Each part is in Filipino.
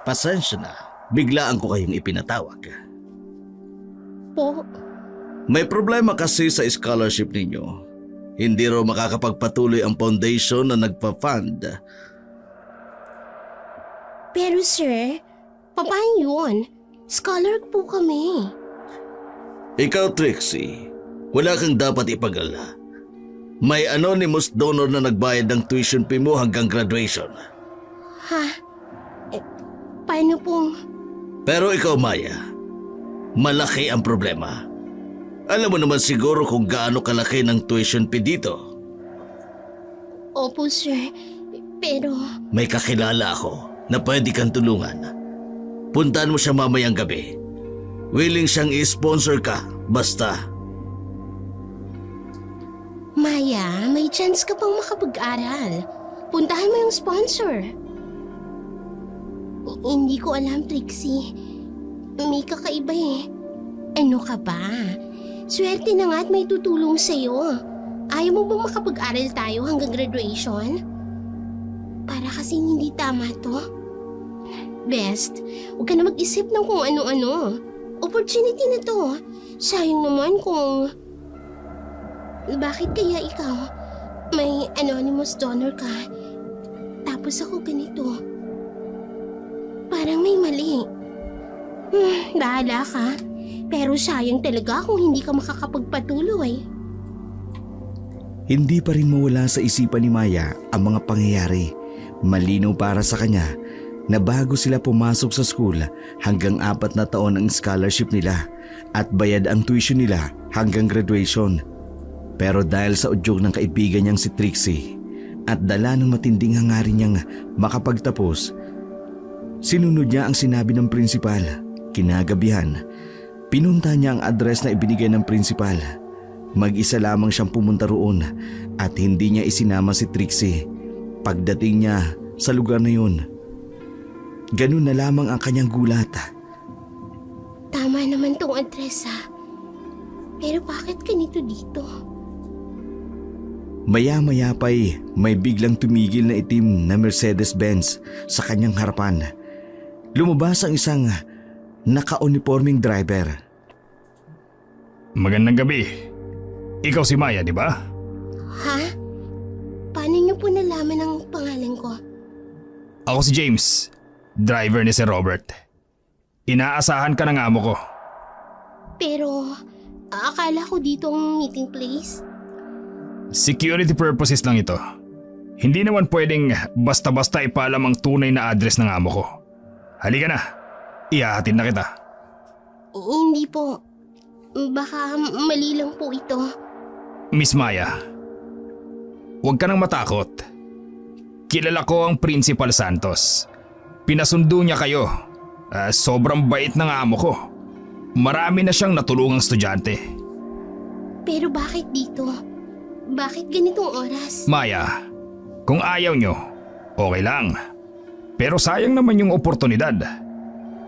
Pasensya na, biglaan ko kayong ipinatawag. Po, May problema kasi sa scholarship ninyo. Hindi raw makakapagpatuloy ang foundation na nagpa-fund. pero sir, paano yun? Scholar po kami. Ikaw, Trixie, wala kang dapat ipag-alala. May anonymous donor na nagbayad ng tuition fee mo hanggang graduation. Ha? Paano pong... Pero ikaw, Maya, malaki ang problema. Alam mo naman siguro kung gaano kalaki ng tuition fee dito. Opo sir, pero... May kakilala ako na pwede kang tulungan. Puntahan mo siya mamayang gabi. Willing siyang i-sponsor ka, basta. Maya, may chance ka pang makapag-aral. Puntahan mo yung sponsor. Hindi ko alam, Trixie. May kakaiba eh. Ano ka ba? Swerte na nga at may tutulong sa'yo. Ayaw mo bang makapag-aral tayo hanggang graduation? Para kasing hindi tama to. Best, huwag ka na mag-isip ng kung ano-ano. Opportunity na to. Sayang naman kung... Bakit kaya ikaw? May anonymous donor ka. Tapos ako ganito. Parang may mali. Bahala ka. Pero sayang talaga kung hindi ka makakapagpatuloy. Hindi pa rin mawala sa isipan ni Maya ang mga pangyayari. Malinaw para sa kanya na bago sila pumasok sa school, hanggang 4 na taon ang scholarship nila at bayad ang tuition nila hanggang graduation. Pero dahil sa udyok ng kaibigan niyang si Trixie at dala ng matinding hangarin niyang makapagtapos, sinunod niya ang sinabi ng prinsipal. Kinagabihan, pinunta niya ang address na ibinigay ng prinsipal. Mag-isa lamang siyang pumunta roon at hindi niya isinama si Trixie. Pagdating niya sa lugar na yun, ganun na lamang ang kanyang gulat. Tama naman tong address ha. Pero bakit ganito dito? Maya-maya pa'y may biglang tumigil na itim na Mercedes-Benz sa kanyang harapan. Lumabas ang isang naka-uniforming driver. Magandang gabi. Ikaw si Maya, di ba? Ha? Paano niyo po nalaman ang pangalan ko? Ako si James, driver ni Sir Robert. Inaasahan ka ng amo ko. Pero akala ko dito ang meeting place. Security purposes lang ito. Hindi naman pwedeng basta-basta ipaalam ang tunay na address ng amo ko. Halika na, ihahatid na kita. Hindi po. Baka mali lang po ito. Miss Maya, huwag ka nang matakot. Kilala ko ang Principal Santos. Pinasundo niya kayo. Sobrang bait ng amo ko. Marami na siyang natulungang estudyante. Pero bakit dito? Bakit ganitong oras? Maya, kung ayaw nyo, okay lang. Pero sayang naman yung oportunidad.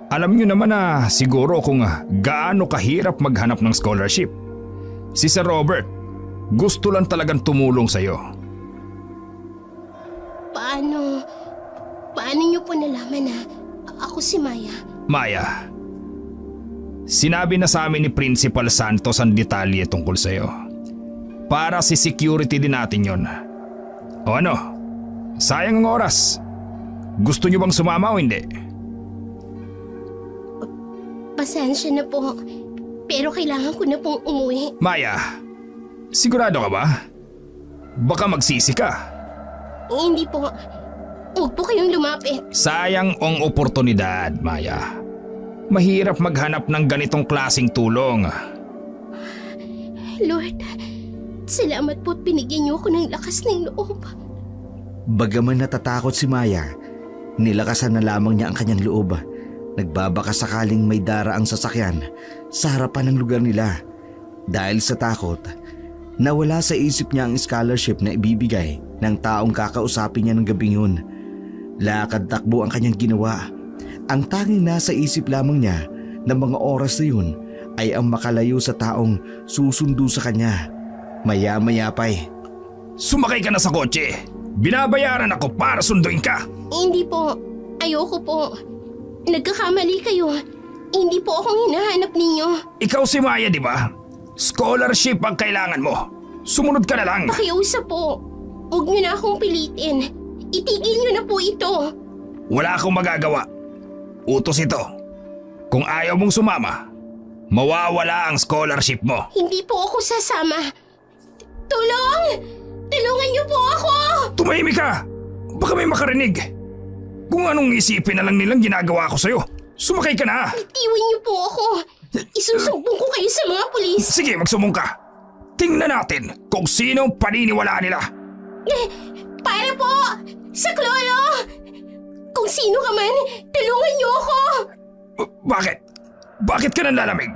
Alam nyo naman na siguro kung gaano kahirap maghanap ng scholarship. Si Sir Robert, gusto lang talagang tumulong sa'yo. Paano niyo po nalaman na ako si Maya? Maya, sinabi na sa amin ni Principal Santos ang detalye tungkol sa'yo. Para si security din natin yon. O ano, sayang ang oras. Gusto nyo bang sumama o hindi? Pasensya na po. Pero kailangan ko na pong umuwi. Maya, sigurado ka ba? Baka magsisi ka. Hindi po. Huwag po kayong lumapit. Sayang ang oportunidad, Maya. Mahirap maghanap ng ganitong klaseng tulong. Lord, salamat po at binigyan niyo ako ng lakas ng loob. Bagaman natatakot si Maya, nilakasan na lamang niya ang kanyang loob. Nagbabaka sakaling may dara ang sasakyan sa harapan ng lugar nila. Dahil sa takot, nawala sa isip niya ang scholarship na ibibigay ng taong kakausapin niya ng gabing yun. Lakad takbo ang kanyang ginawa. Ang tanging nasa isip lamang niya ng mga oras na yun ay ang makalayo sa taong susundo sa kanya. Maya-maya pa'y, Sumakay ka na sa kotse. Binabayaran ako para sunduin ka. Hindi po. Ayoko po. Nagkakamali kayo. Hindi po akong hinahanap ninyo. Ikaw si Maya, di ba? Scholarship ang kailangan mo. Sumunod ka na lang. Pakiusap po. Huwag niyo na akong pilitin. Itigil niyo na po ito. Wala akong magagawa. Utos ito. Kung ayaw mong sumama, mawawala ang scholarship mo. Hindi po ako sasama. Tulong! Tulungan niyo po ako! Tumahimik ka! Baka may makarinig. Kung anong isipin na lang nilang ginagawa ko sa'yo. Sumakay ka na! Iwan niyo po ako. Isusumbong ko kayo sa mga pulis. Sige, magsumbong ka. Tingnan natin kung sino ang paniniwalaan nila. Para po! Sa Klolo! Kung sino ka man, tulungan niyo ako! Bakit? Bakit ka nanlalamig?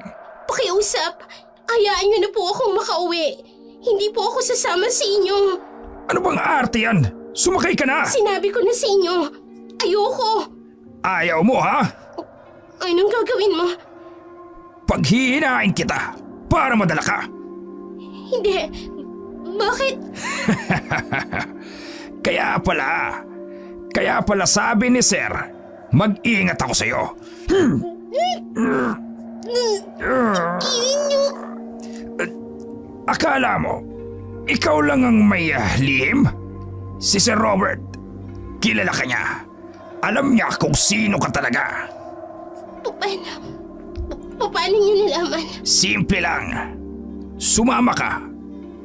Pakiusap, hayaan niyo na po akong makauwi. Hindi po ako sasama sa inyo. Ano bang arte yan? Sumakay ka na! Sinabi ko na sa inyo, ayoko. Ayaw mo, ha? Anong gagawin mo? Paghihinain kita para madala ka. Hindi. Bakit? Kaya pala sabi ni Sir, mag-ingat ako sa'yo. Akala mo, ikaw lang ang may lihim? Si Sir Robert, kilala ka niya. Alam niya kung sino ka talaga. Paano niyo nalaman? Simple lang. Sumama ka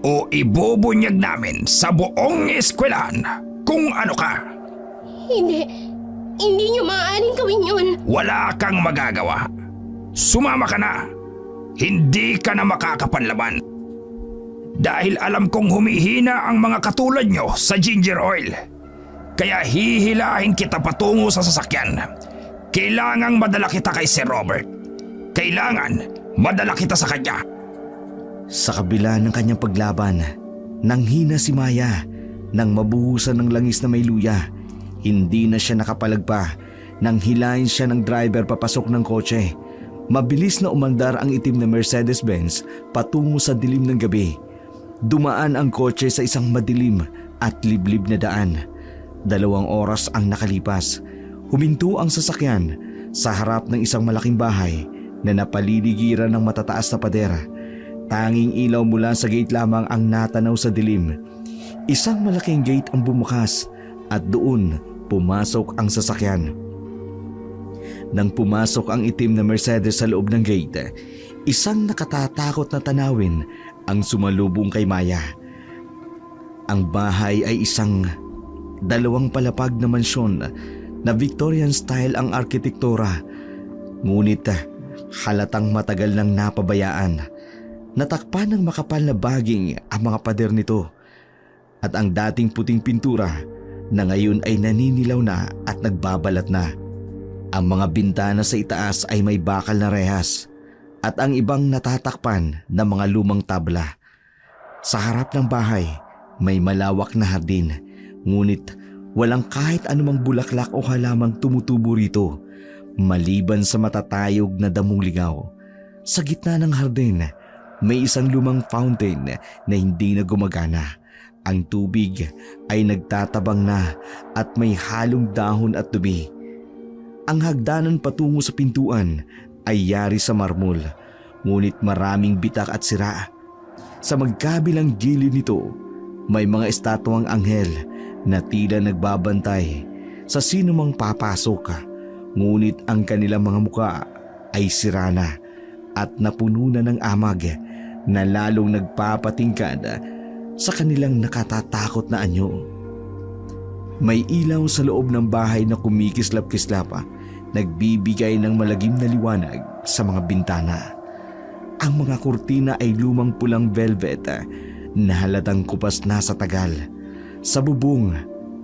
o ibubunyag namin sa buong eskwelahan kung ano ka. Hindi niyo maaaring gawin yun. Wala kang magagawa. Sumama ka na. Hindi ka na makakapanlaban. Dahil alam kong humihina ang mga katulad nyo sa ginger oil. Kaya hihilahin kita patungo sa sasakyan. Kailangang madala kita kay Sir Robert. Kailangan madala kita sa kanya. Sa kabila ng kanyang paglaban, nanghina si Maya nang mabuhusan ng langis na may luya. Hindi na siya nakapalagpa nang hilahin siya ng driver papasok ng kotse. Mabilis na umandar ang itim na Mercedes-Benz patungo sa dilim ng gabi. Dumaan ang kotse sa isang madilim at liblib na daan. 2 oras ang nakalipas. Huminto ang sasakyan sa harap ng isang malaking bahay na napaliligiran ng matataas na pader. Tanging ilaw mula sa gate lamang ang natanaw sa dilim. Isang malaking gate ang bumukas at doon pumasok ang sasakyan. Nang pumasok ang itim na Mercedes sa loob ng gate, isang nakatatakot na tanawin ang sumalubong kay Maya. Ang bahay ay isang 2 palapag na mansyon na Victorian style ang arkitektura. Ngunit halatang matagal nang napabayaan. Natakpan ng makapal na baging ang mga pader nito at ang dating puting pintura na ngayon ay naninilaw na at nagbabalat na. Ang mga bintana sa itaas ay may bakal na rehas at ang ibang natatakpan ng mga lumang tabla. Sa harap ng bahay may malawak na hardin, ngunit walang kahit anumang bulaklak o halamang tumutubo rito maliban sa matatayog na damong ligaw. Sa gitna ng hardin may isang lumang fountain na hindi na gumagana. Ang tubig ay nagtatabang na at may halong dahon at dumi. Ang hagdanan patungo sa pintuan ay yari sa marmol, ngunit maraming bitak at sira. Sa magkabilang gilid nito, may mga estatwang anghel na tila nagbabantay sa sinumang papasok. Ngunit ang kanilang mga muka ay sira na at napuno na ng amag na lalong nagpapatingkad sa kanilang nakatatakot na anyo. May ilaw sa loob ng bahay na kumikislap-kislap, nagbibigay ng malagim na liwanag sa mga bintana. Ang mga kurtina ay lumang pulang velvet na halatang kupas na sa tagal. Sa bubong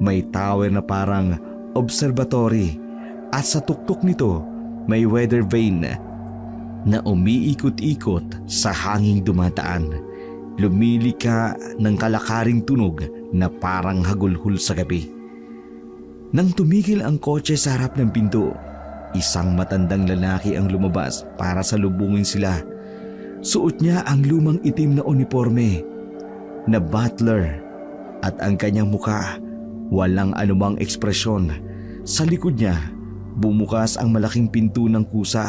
may tower na parang observatory at sa tuktok nito may weather vane na umiikot-ikot sa hanging dumadaan. Lumilika ng kalakaring tunog na parang hagulhol sa gabi. Nang tumigil ang kotse sa harap ng pinto, isang matandang lalaki ang lumabas para salubungin sila. Suot niya ang lumang itim na uniforme na butler at ang kanyang muka walang anumang ekspresyon. Sa likod niya Bumukas ang malaking pinto ng kusa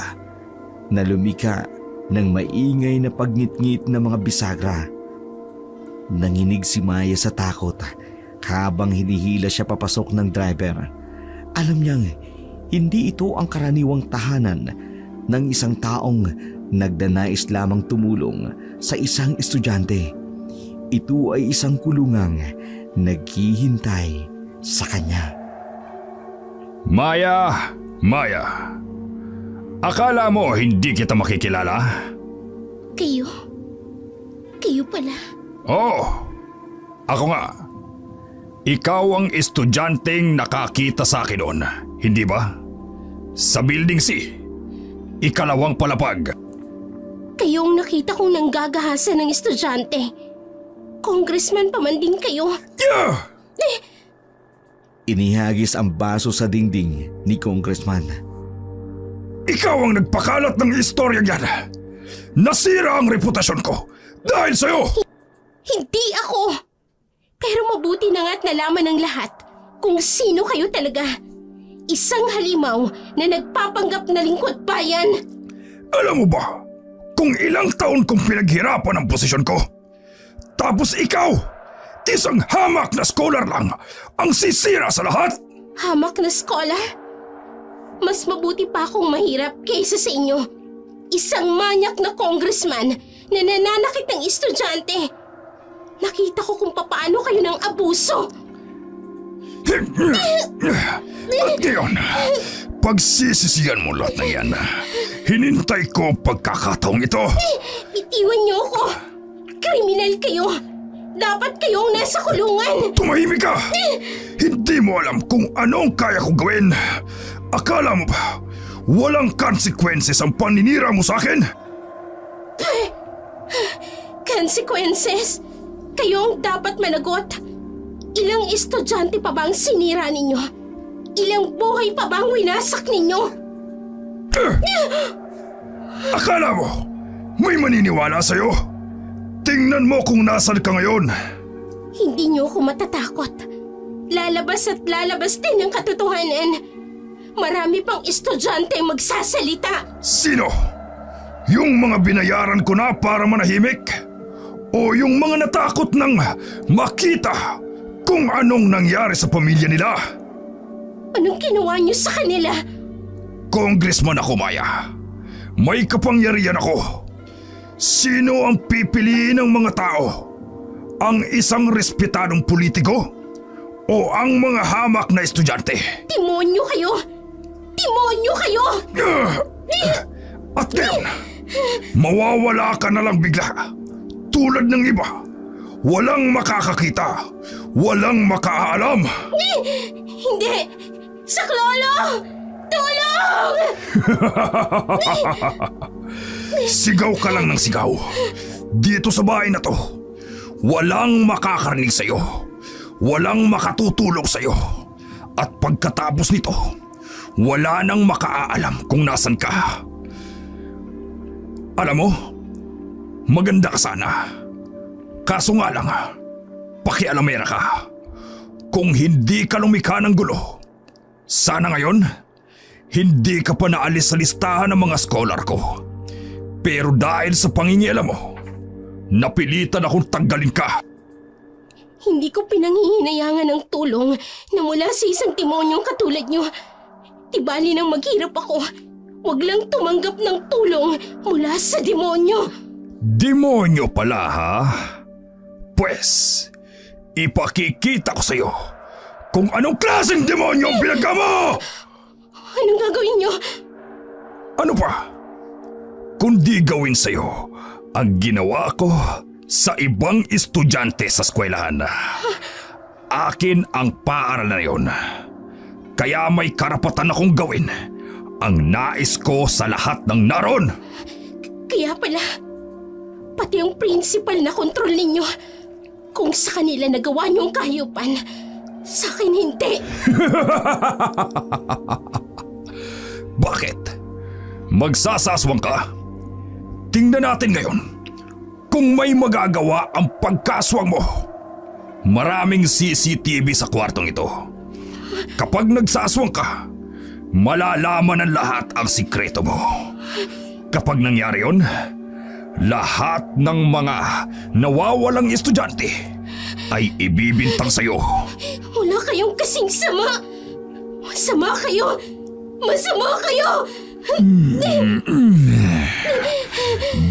na lumika ng maingay na pagngit-ngit ng mga bisagra. Nanginig si Maya sa takot habang hinihila siya papasok ng driver. Alam niyang hindi ito ang karaniwang tahanan ng isang taong nagdanais lamang tumulong sa isang estudyante. Ito ay isang kulungang naghihintay sa kanya. Maya, Maya. Akala mo hindi kita makikilala? Kayo? Kayo pala? Oo, ako nga. Ikaw ang estudyanteng nakakita sa akin noon, hindi ba? Sa Building C, ikalawang palapag. Kayong nakita kong nanggagahasan ng estudyante. Congressman pa man din kayo. Yeah! Inihagis ang baso sa dingding ni Congressman. Ikaw ang nagpakalat ng istoryang yan. Nasira ang reputasyon ko dahil sa'yo. Hindi ako! Pero mabuti na nga't nalaman ng lahat kung sino kayo talaga. Isang halimaw na nagpapanggap na lingkod bayan. Alam mo ba kung ilang taon kong pinaghirapan ang posisyon ko? Tapos ikaw, isang hamak na scholar lang ang sisira sa lahat? Hamak na scholar? Mas mabuti pa akong mahirap kaysa sa inyo. Isang manyak na congressman na nananakit ng estudyante. Nakita ko kung papaano kayo ng abuso. At ngayon, pagsisisihan mo lahat na yan. Hinintay ko ang pagkakataong ito. Itiwan niyo ako. Kriminal kayo. Dapat kayong nasa kulungan. Tumahimik ka! Hindi mo alam kung anong kaya kong gawin. Akala mo ba walang consequences ang paninira mo sa akin? Consequences? Kayo ang dapat managot. Ilang estudyante pa bang sinira ninyo? Ilang buhay pa bang winasak ninyo? Akala mo may maniniwala sa'yo? Tingnan mo kung nasan ka ngayon. Hindi niyo ako matatakot. Lalabas at lalabas din ang katotohanan. Marami pang estudyante ang magsasalita. Sino? Yung mga binayaran ko na para manahimik? O yung mga natakot nang makita kung anong nangyari sa pamilya nila? Anong ginawa niyo sa kanila? Congressman ako, Maya. May kapangyarihan ako. Sino ang pipiliin ng mga tao? Ang isang respetadong politiko? O ang mga hamak na estudyante? Demonyo kayo! Demonyo kayo! At ngayon, mawawala ka na lang bigla. Tulad ng iba, walang makakakita, walang makaalam. Hindi! Saklolo! Tulong! Sigaw ka lang ng sigaw. Dito sa bahay na to, walang makakarinig sa'yo. Walang makatutulog sa'yo. At pagkatapos nito, wala nang makaalam kung nasan ka. Alam mo, maganda ka sana. Kaso nga lang, pakialamera ka. Kung hindi ka lumikha ng gulo, sana ngayon, hindi ka pa naalis sa listahan ng mga scholar ko. Pero dahil sa pangingialam mo, napilitan akong tanggalin ka. Hindi ko pinanghihinayangan ng tulong na mula sa isang demonyong katulad niyo. Tibali nang maghirap ako, wag lang tumanggap ng tulong mula sa demonyo. Demonyo pala, ha? Pwes, ipakikita ko sa'yo kung anong klaseng demonyo ang pinagka mo! Anong gagawin niyo? Ano pa? Kundi gawin sa'yo ang ginawa ko sa ibang estudyante sa eskwelahan. Akin ang paaralan na yun. Kaya may karapatan akong gawin ang nais ko sa lahat ng naroon. Kaya pala, pati ang principal na kontrol ninyo. Kung sa kanila nagawa niyo ang kahiyupan, sa akin hindi. Bakit? Magsasaswang ka? Tingnan natin ngayon kung may magagawa ang pagkaswang mo. Maraming CCTV sa kwartong ito. Kapag nagsaswang ka, malalaman ng lahat ang sikreto mo. Kapag nangyari yon, lahat ng mga nawawalang estudyante ay ibibintang sa'yo. Wala kayong kasing sama! Masama kayo! Masama kayo!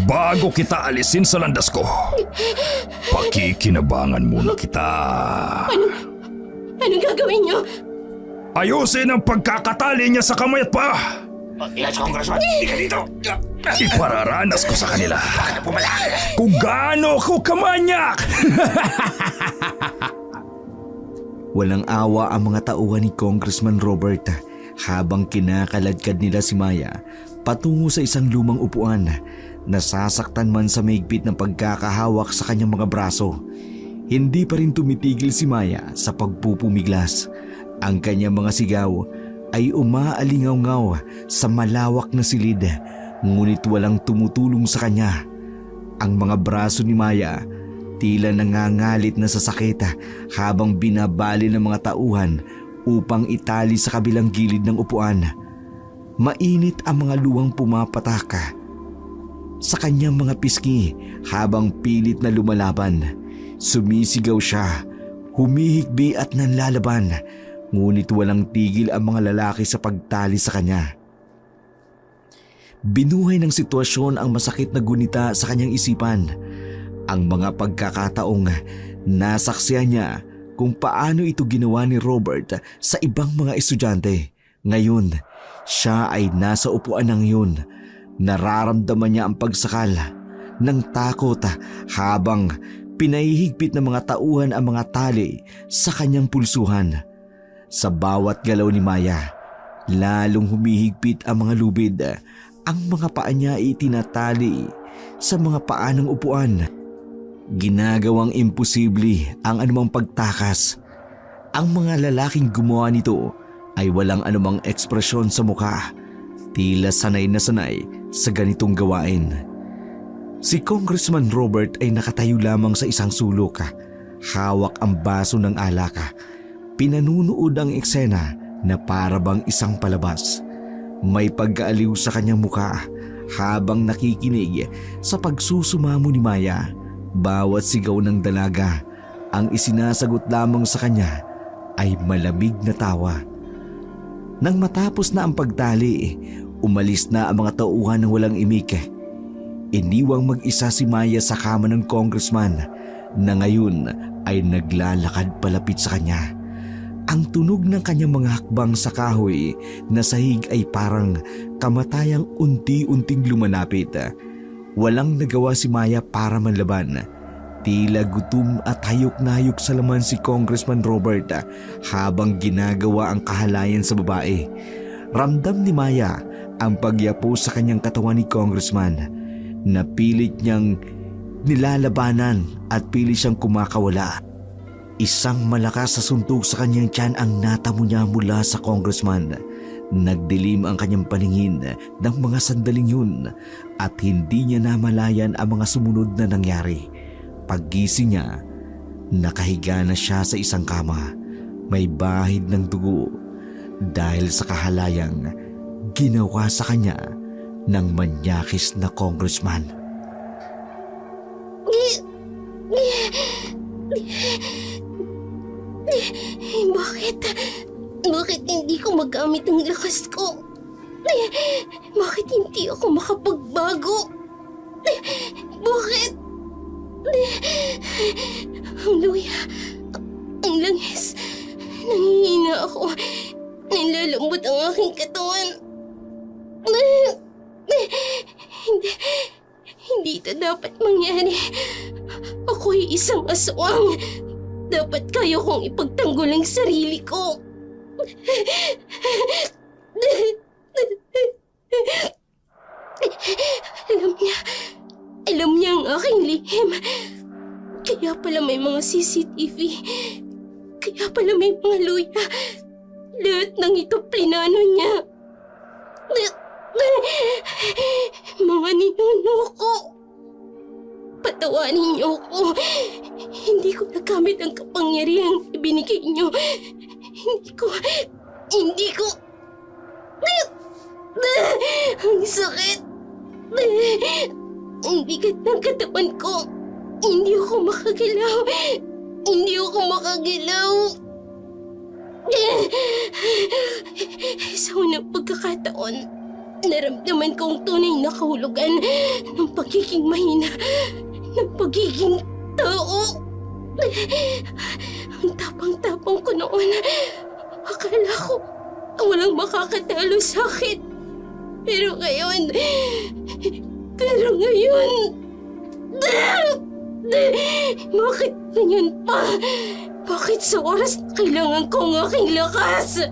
Bago kita alisin sa landas ko, pakikinabangan muna kita. Anong gagawin niyo? Ayusin ang pagkakatali niya sa kamay at paa. Yes, Congressman. Hindi ka dito. Ipararanas ko sa kanila kung gaano ako kamanyak. Walang awa ang mga tauhan ni Congressman Robert habang kinakaladkad nila si Maya patungo sa isang lumang upuan. Nasasaktan man sa mahigpit ng pagkakahawak sa kanyang mga braso, hindi pa rin tumitigil si Maya sa pagpupumiglas. Ang kanyang mga sigaw ay umaalingaw-ngaw sa malawak na silid, ngunit walang tumutulong sa kanya. Ang mga braso ni Maya tila nangangalit na sa sakit habang binabali ng mga tauhan upang itali sa kabilang gilid ng upuan. Mainit ang mga luwang pumapataka sa kanyang mga pisngi habang pilit na lumalaban. Sumisigaw siya, humihikbi at nanlalaban, ngunit walang tigil ang mga lalaki sa pagtali sa kanya. Binuhay ng sitwasyon ang masakit na gunita sa kanyang isipan. Ang mga pagkakataong nasaksihan niya kung paano ito ginawa ni Robert sa ibang mga estudyante. Ngayon, siya ay nasa upuan ng yun. Nararamdaman niya ang pagsakal ng takot habang pinahihigpit ng mga tauhan ang mga tali sa kanyang pulsuhan. Sa bawat galaw ni Maya, lalong humihigpit ang mga lubid. Ang mga paa niya ay itinatali sa mga paa ng upuan. Ginagawang imposible ang anumang pagtakas. Ang mga lalaking gumawa nito ay walang anumang ekspresyon sa mukha. Tila sanay na sanay sa ganitong gawain. Si Congressman Robert ay nakatayo lamang sa isang sulok. Hawak ang baso ng alak. Pinanunood ang eksena na para bang isang palabas. May pagkaaliw sa kanyang mukha habang nakikinig sa pagsusumamo ni Maya. Bawat sigaw ng dalaga, ang isinasagot lamang sa kanya ay malamig na tawa. Nang matapos na ang pagtali, umalis na ang mga tauhan ng walang imik. Iniwang mag-isa si Maya sa kama ng congressman na ngayon ay naglalakad palapit sa kanya. Ang tunog ng kanyang mga hakbang sa kahoy na sahig ay parang kamatayang unti-unting lumalapit. Walang nagawa si Maya para manlaban. Tila gutom at hayok na hayok sa laman si Congressman Robert habang ginagawa ang kahalayan sa babae. Ramdam ni Maya ang pagyapo sa kanyang katawan ni Congressman. Napilit niyang nilalabanan at pilit siyang kumakawala. Isang malakas sa suntok sa kanyang tiyan ang natamo niya mula sa Congressman. Nagdilim ang kanyang paningin ng mga sandaling yun at hindi niya namalayan ang mga sumunod na nangyari. Paggising niya, nakahiga na siya sa isang kama. May bahid ng dugo dahil sa kahalayang ginawa sa kanya ng manyakis na congressman. Bakit hindi ko magamit ang lakas ko? Bakit hindi ako makapagbago? Bakit? Ang luya, ang langis, nangihina ako, nilalambot ang aking katawan. Hindi ito dapat mangyari. Ako'y isang aswang. Dapat kaya kong ipagtanggol ang sarili ko. Alam niya ang aking lihim. Kaya pala may mga CCTV. Kaya pala may mga luya. Lahat ng ito plinano niya. Mga ninuno ko. Patawanin niyo ako. Hindi ko nagamit ang kapangyarihang ibinigay niyo. Hindi ko... Ang sakit. Ang bigat ng katawan ko. Hindi ako makagalaw. Hindi ako makagalaw. Sa unang pagkakataon, naramdaman kong tunay na kahulugan ng pagiging mahina, ng pagiging tao. Ang tapang-tapang ko noon. Akala ko walang makakatalo sa akin. Pero ngayon... Bakit ganyan pa? Bakit sa oras na kailangan ko ang aking lakas?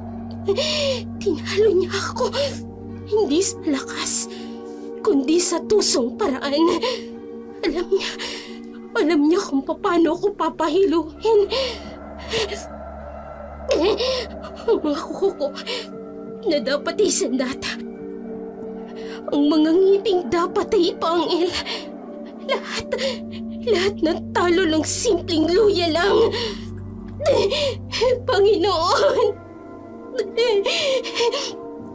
Tinalo niya ako. Hindi sa lakas, kundi sa tusong paraan. Alam niya kung paano ako papahiluhin. Ang mga kuko ko na dapat ay sandata. Ang mga ngiting dapat ay ipangil. Lahat na talo ng simpleng luya lang. Panginoon,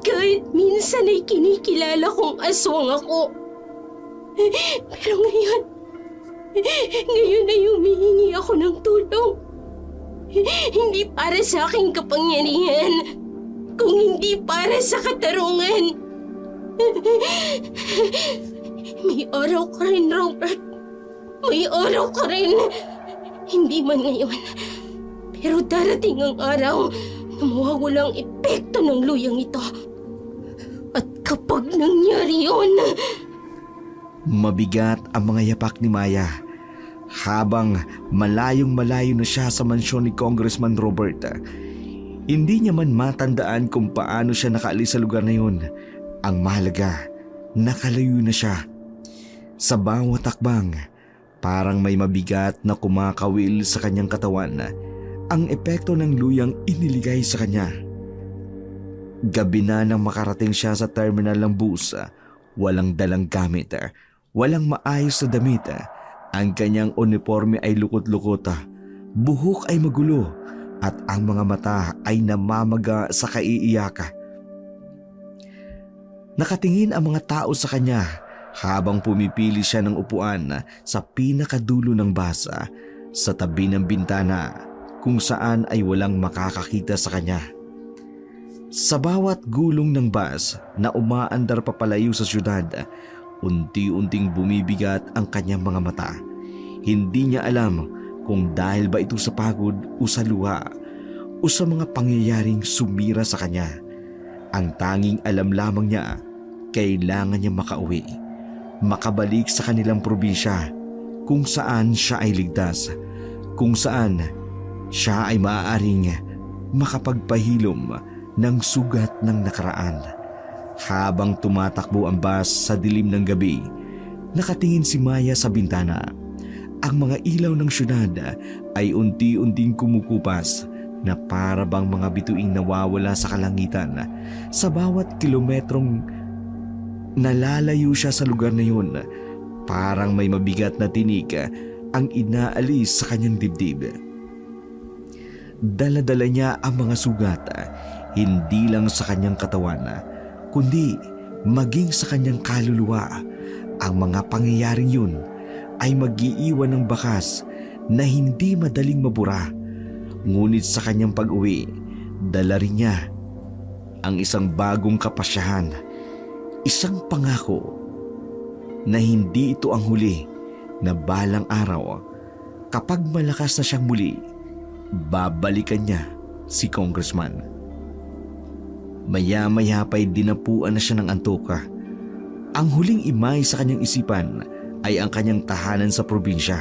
kahit minsan ay kinikilala kong aswang ako. Pero ngayon ay humihingi ako ng tulong. Hindi para sa aking kapangyarihan, kung hindi para sa katarungan. May araw ka rin, Robert. May araw ka rin. Hindi man ngayon, pero darating ang araw na mawawala ang epekto ng luyang ito. At kapag nangyari yun... Mabigat ang mga yapak ni Maya habang malayong-malayo na siya sa mansyon ni Congressman Robert. Hindi niya man matandaan kung paano siya nakaalis sa lugar na yun. Ang mahalaga, nakalayo na siya. Sa bawat takbang, parang may mabigat na kumakawil sa kanyang katawan ang epekto ng luyang iniligay sa kanya. Gabi na nang makarating siya sa terminal ng bus. Walang dalang gamit, walang maayos na damit. Ang kanyang uniforme ay lukot-lukot, buhok ay magulo, at ang mga mata ay namamaga sa kaiiyak. Nakatingin ang mga tao sa kanya habang pumipili siya ng upuan sa pinakadulo ng bus sa tabi ng bintana kung saan ay walang makakakita sa kanya. Sa bawat gulong ng bus na umaandar papalayo sa syudad, unti-unting bumibigat ang kanyang mga mata. Hindi niya alam kung dahil ba ito sa pagod o sa luha o sa mga pangyayaring sumira sa kanya. Ang tanging alam lamang niya, kailangan niya makauwi, makabalik sa kanilang probinsya kung saan siya ay ligtas, kung saan siya ay maaaring makapagpahilom ng sugat ng nakaraan. Habang tumatakbo ang bus sa dilim ng gabi, nakatingin si Maya sa bintana. Ang mga ilaw ng syudad ay unti-unting kumukupas na para bang mga bituing nawawala sa kalangitan. Sa bawat kilometrong nalalayo siya sa lugar na yun, parang may mabigat na tinik ang inaalis sa kanyang dibdib. Dala-dala niya ang mga sugat, hindi lang sa kanyang katawan, kundi maging sa kanyang kaluluwa. Ang mga pangyayaring yun ay mag-iiwan ng bakas na hindi madaling mabura. Ngunit sa kanyang pag-uwi, dala rin niya ang isang bagong kapasyahan, isang pangako na hindi ito ang huli, na balang araw, kapag malakas na siyang muli, babalikan niya si Congressman. Maya-maya pa'y dinapuan na siya ng antoka. Ang huling imay sa kanyang isipan ay ang kanyang tahanan sa probinsya,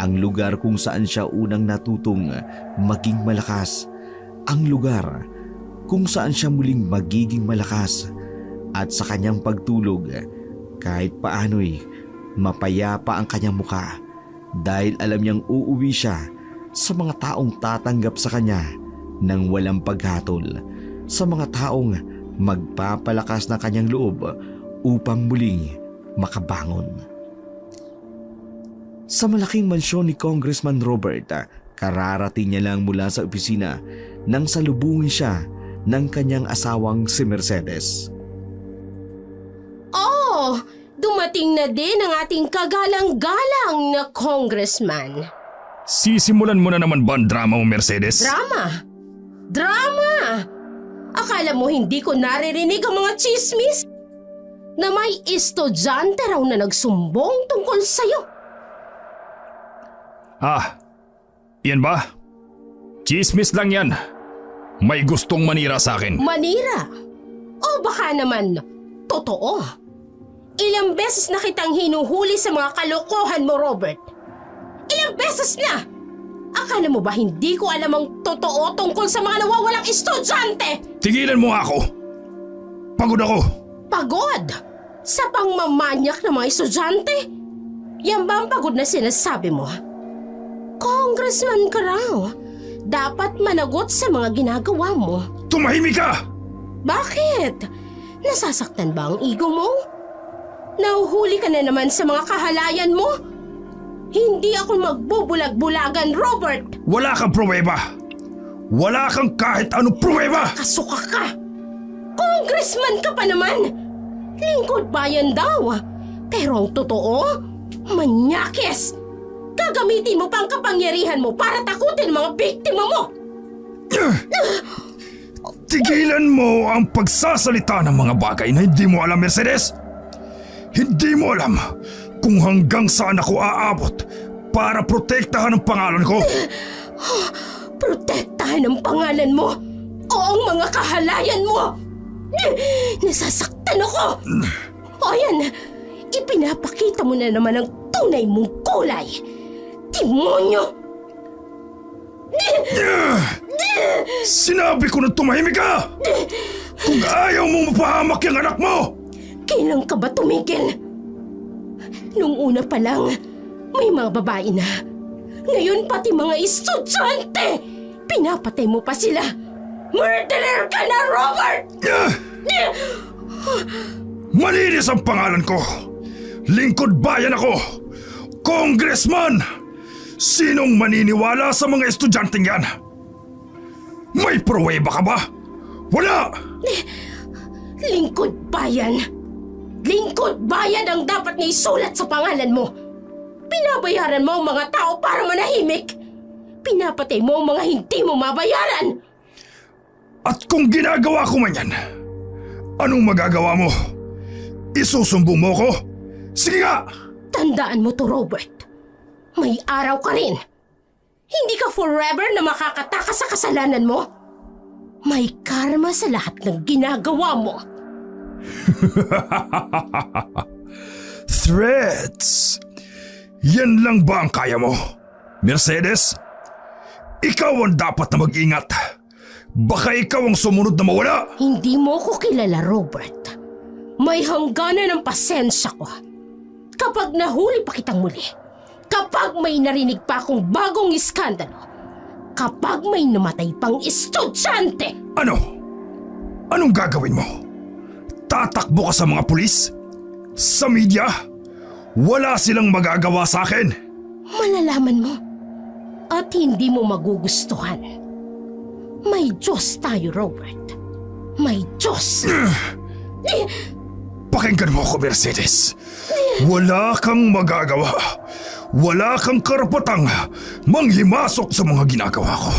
ang lugar kung saan siya unang natutong maging malakas, ang lugar kung saan siya muling magiging malakas, at sa kanyang pagtulog, kahit paano'y mapayapa ang kanyang muka dahil alam niyang uuwi siya sa mga taong tatanggap sa kanya ng walang paghatol, sa mga taong magpapalakas ng kanyang loob upang muling makabangon. Sa malaking mansyon ni Congressman Robert, kararating niya lang mula sa opisina nang salubungin siya ng kanyang asawang si Mercedes. Oh, dumating na din ang ating kagalang-galang na congressman. Sisimulan mo na naman ba ang drama mo, Mercedes? Drama? Drama! Akala mo hindi ko naririnig ang mga chismis? Na may estudyante raw na nagsumbong tungkol sa'yo. Yan ba? Chismis lang yan. May gustong manira sa akin. Manira? O baka naman, totoo? Ilang beses na kitang hinuhuli sa mga kalokohan mo, Robert. Ilang beses na! Akala mo ba hindi ko alam ang totoo tungkol sa mga nawawalang estudyante? Tigilan mo ako! Pagod ako! Pagod? Sa pangmamanyak ng mga estudyante? Yan ba ang pagod na sinasabi mo? Congressman ka raw. Dapat managot sa mga ginagawa mo. Tumahimik ka! Bakit? Nasasaktan ba ang ego mo? Nahuhuli ka na naman sa mga kahalayan mo? Hindi ako magbubulag-bulagan, Robert! Wala kang pruweba! Wala kang kahit anong pruweba! Kasuka ka! Congressman ka pa naman! Lingkod bayan daw. Pero ang totoo, manyakis! Gagamitin mo pa ang kapangyarihan mo para takutin ang mga biktima mo! Tigilan mo ang pagsasalita ng mga bagay na hindi mo alam, Mercedes! Hindi mo alam kung hanggang saan ako aabot para protektahan ang pangalan ko. Protektahan ang pangalan mo o ang mga kahalayan mo! Nasasaktan ako! O yan, ipinapakita mo na naman ang tunay mong kulay! Demonyo! Sinabi ko na tumahimik ka! Kung ayaw mong mapahamak yung anak mo! Kailan ka ba tumigil? Nung una pa lang, may mga babae na. Ngayon pati mga estudyante! Pinapatay mo pa sila! Murderer ka na, Robert! Malinis ang pangalan ko! Lingkod bayan ako! Congressman! Sinong maniniwala sa mga estudyanteng yan? May pruweba ka ba? Wala! Lingkod bayan! Lingkod bayan ang dapat na isulat sa pangalan mo! Pinabayaran mo ang mga tao para manahimik! Pinapatay mo ang mga hindi mo mabayaran! At kung ginagawa ko man yan, anong magagawa mo? Isusumbong mo ko? Sige nga! Tandaan mo to, Robert. May araw ka rin. Hindi ka forever na makakatakas sa kasalanan mo. May karma sa lahat ng ginagawa mo. Threats! Yan lang ba ang kaya mo? Mercedes? Ikaw ang dapat na mag-ingat. Baka ikaw ang sumunod na mawala. Hindi mo ko kilala, Robert. May hangganan ng pasensya ko. Kapag nahuli pa kitang muli, kapag may narinig pa akong bagong iskandalo, kapag may namatay pang estudyante. Ano? Anong gagawin mo? Tatakbo ka sa mga pulis? Sa media? Wala silang magagawa sa akin. Malalaman mo at hindi mo magugustuhan. May Diyos tayo, Robert. May Diyos. Pakinggan mo ako, Mercedes. Wala kang magagawa. Wala kang karapatang manghimasok sa mga ginagawa ko.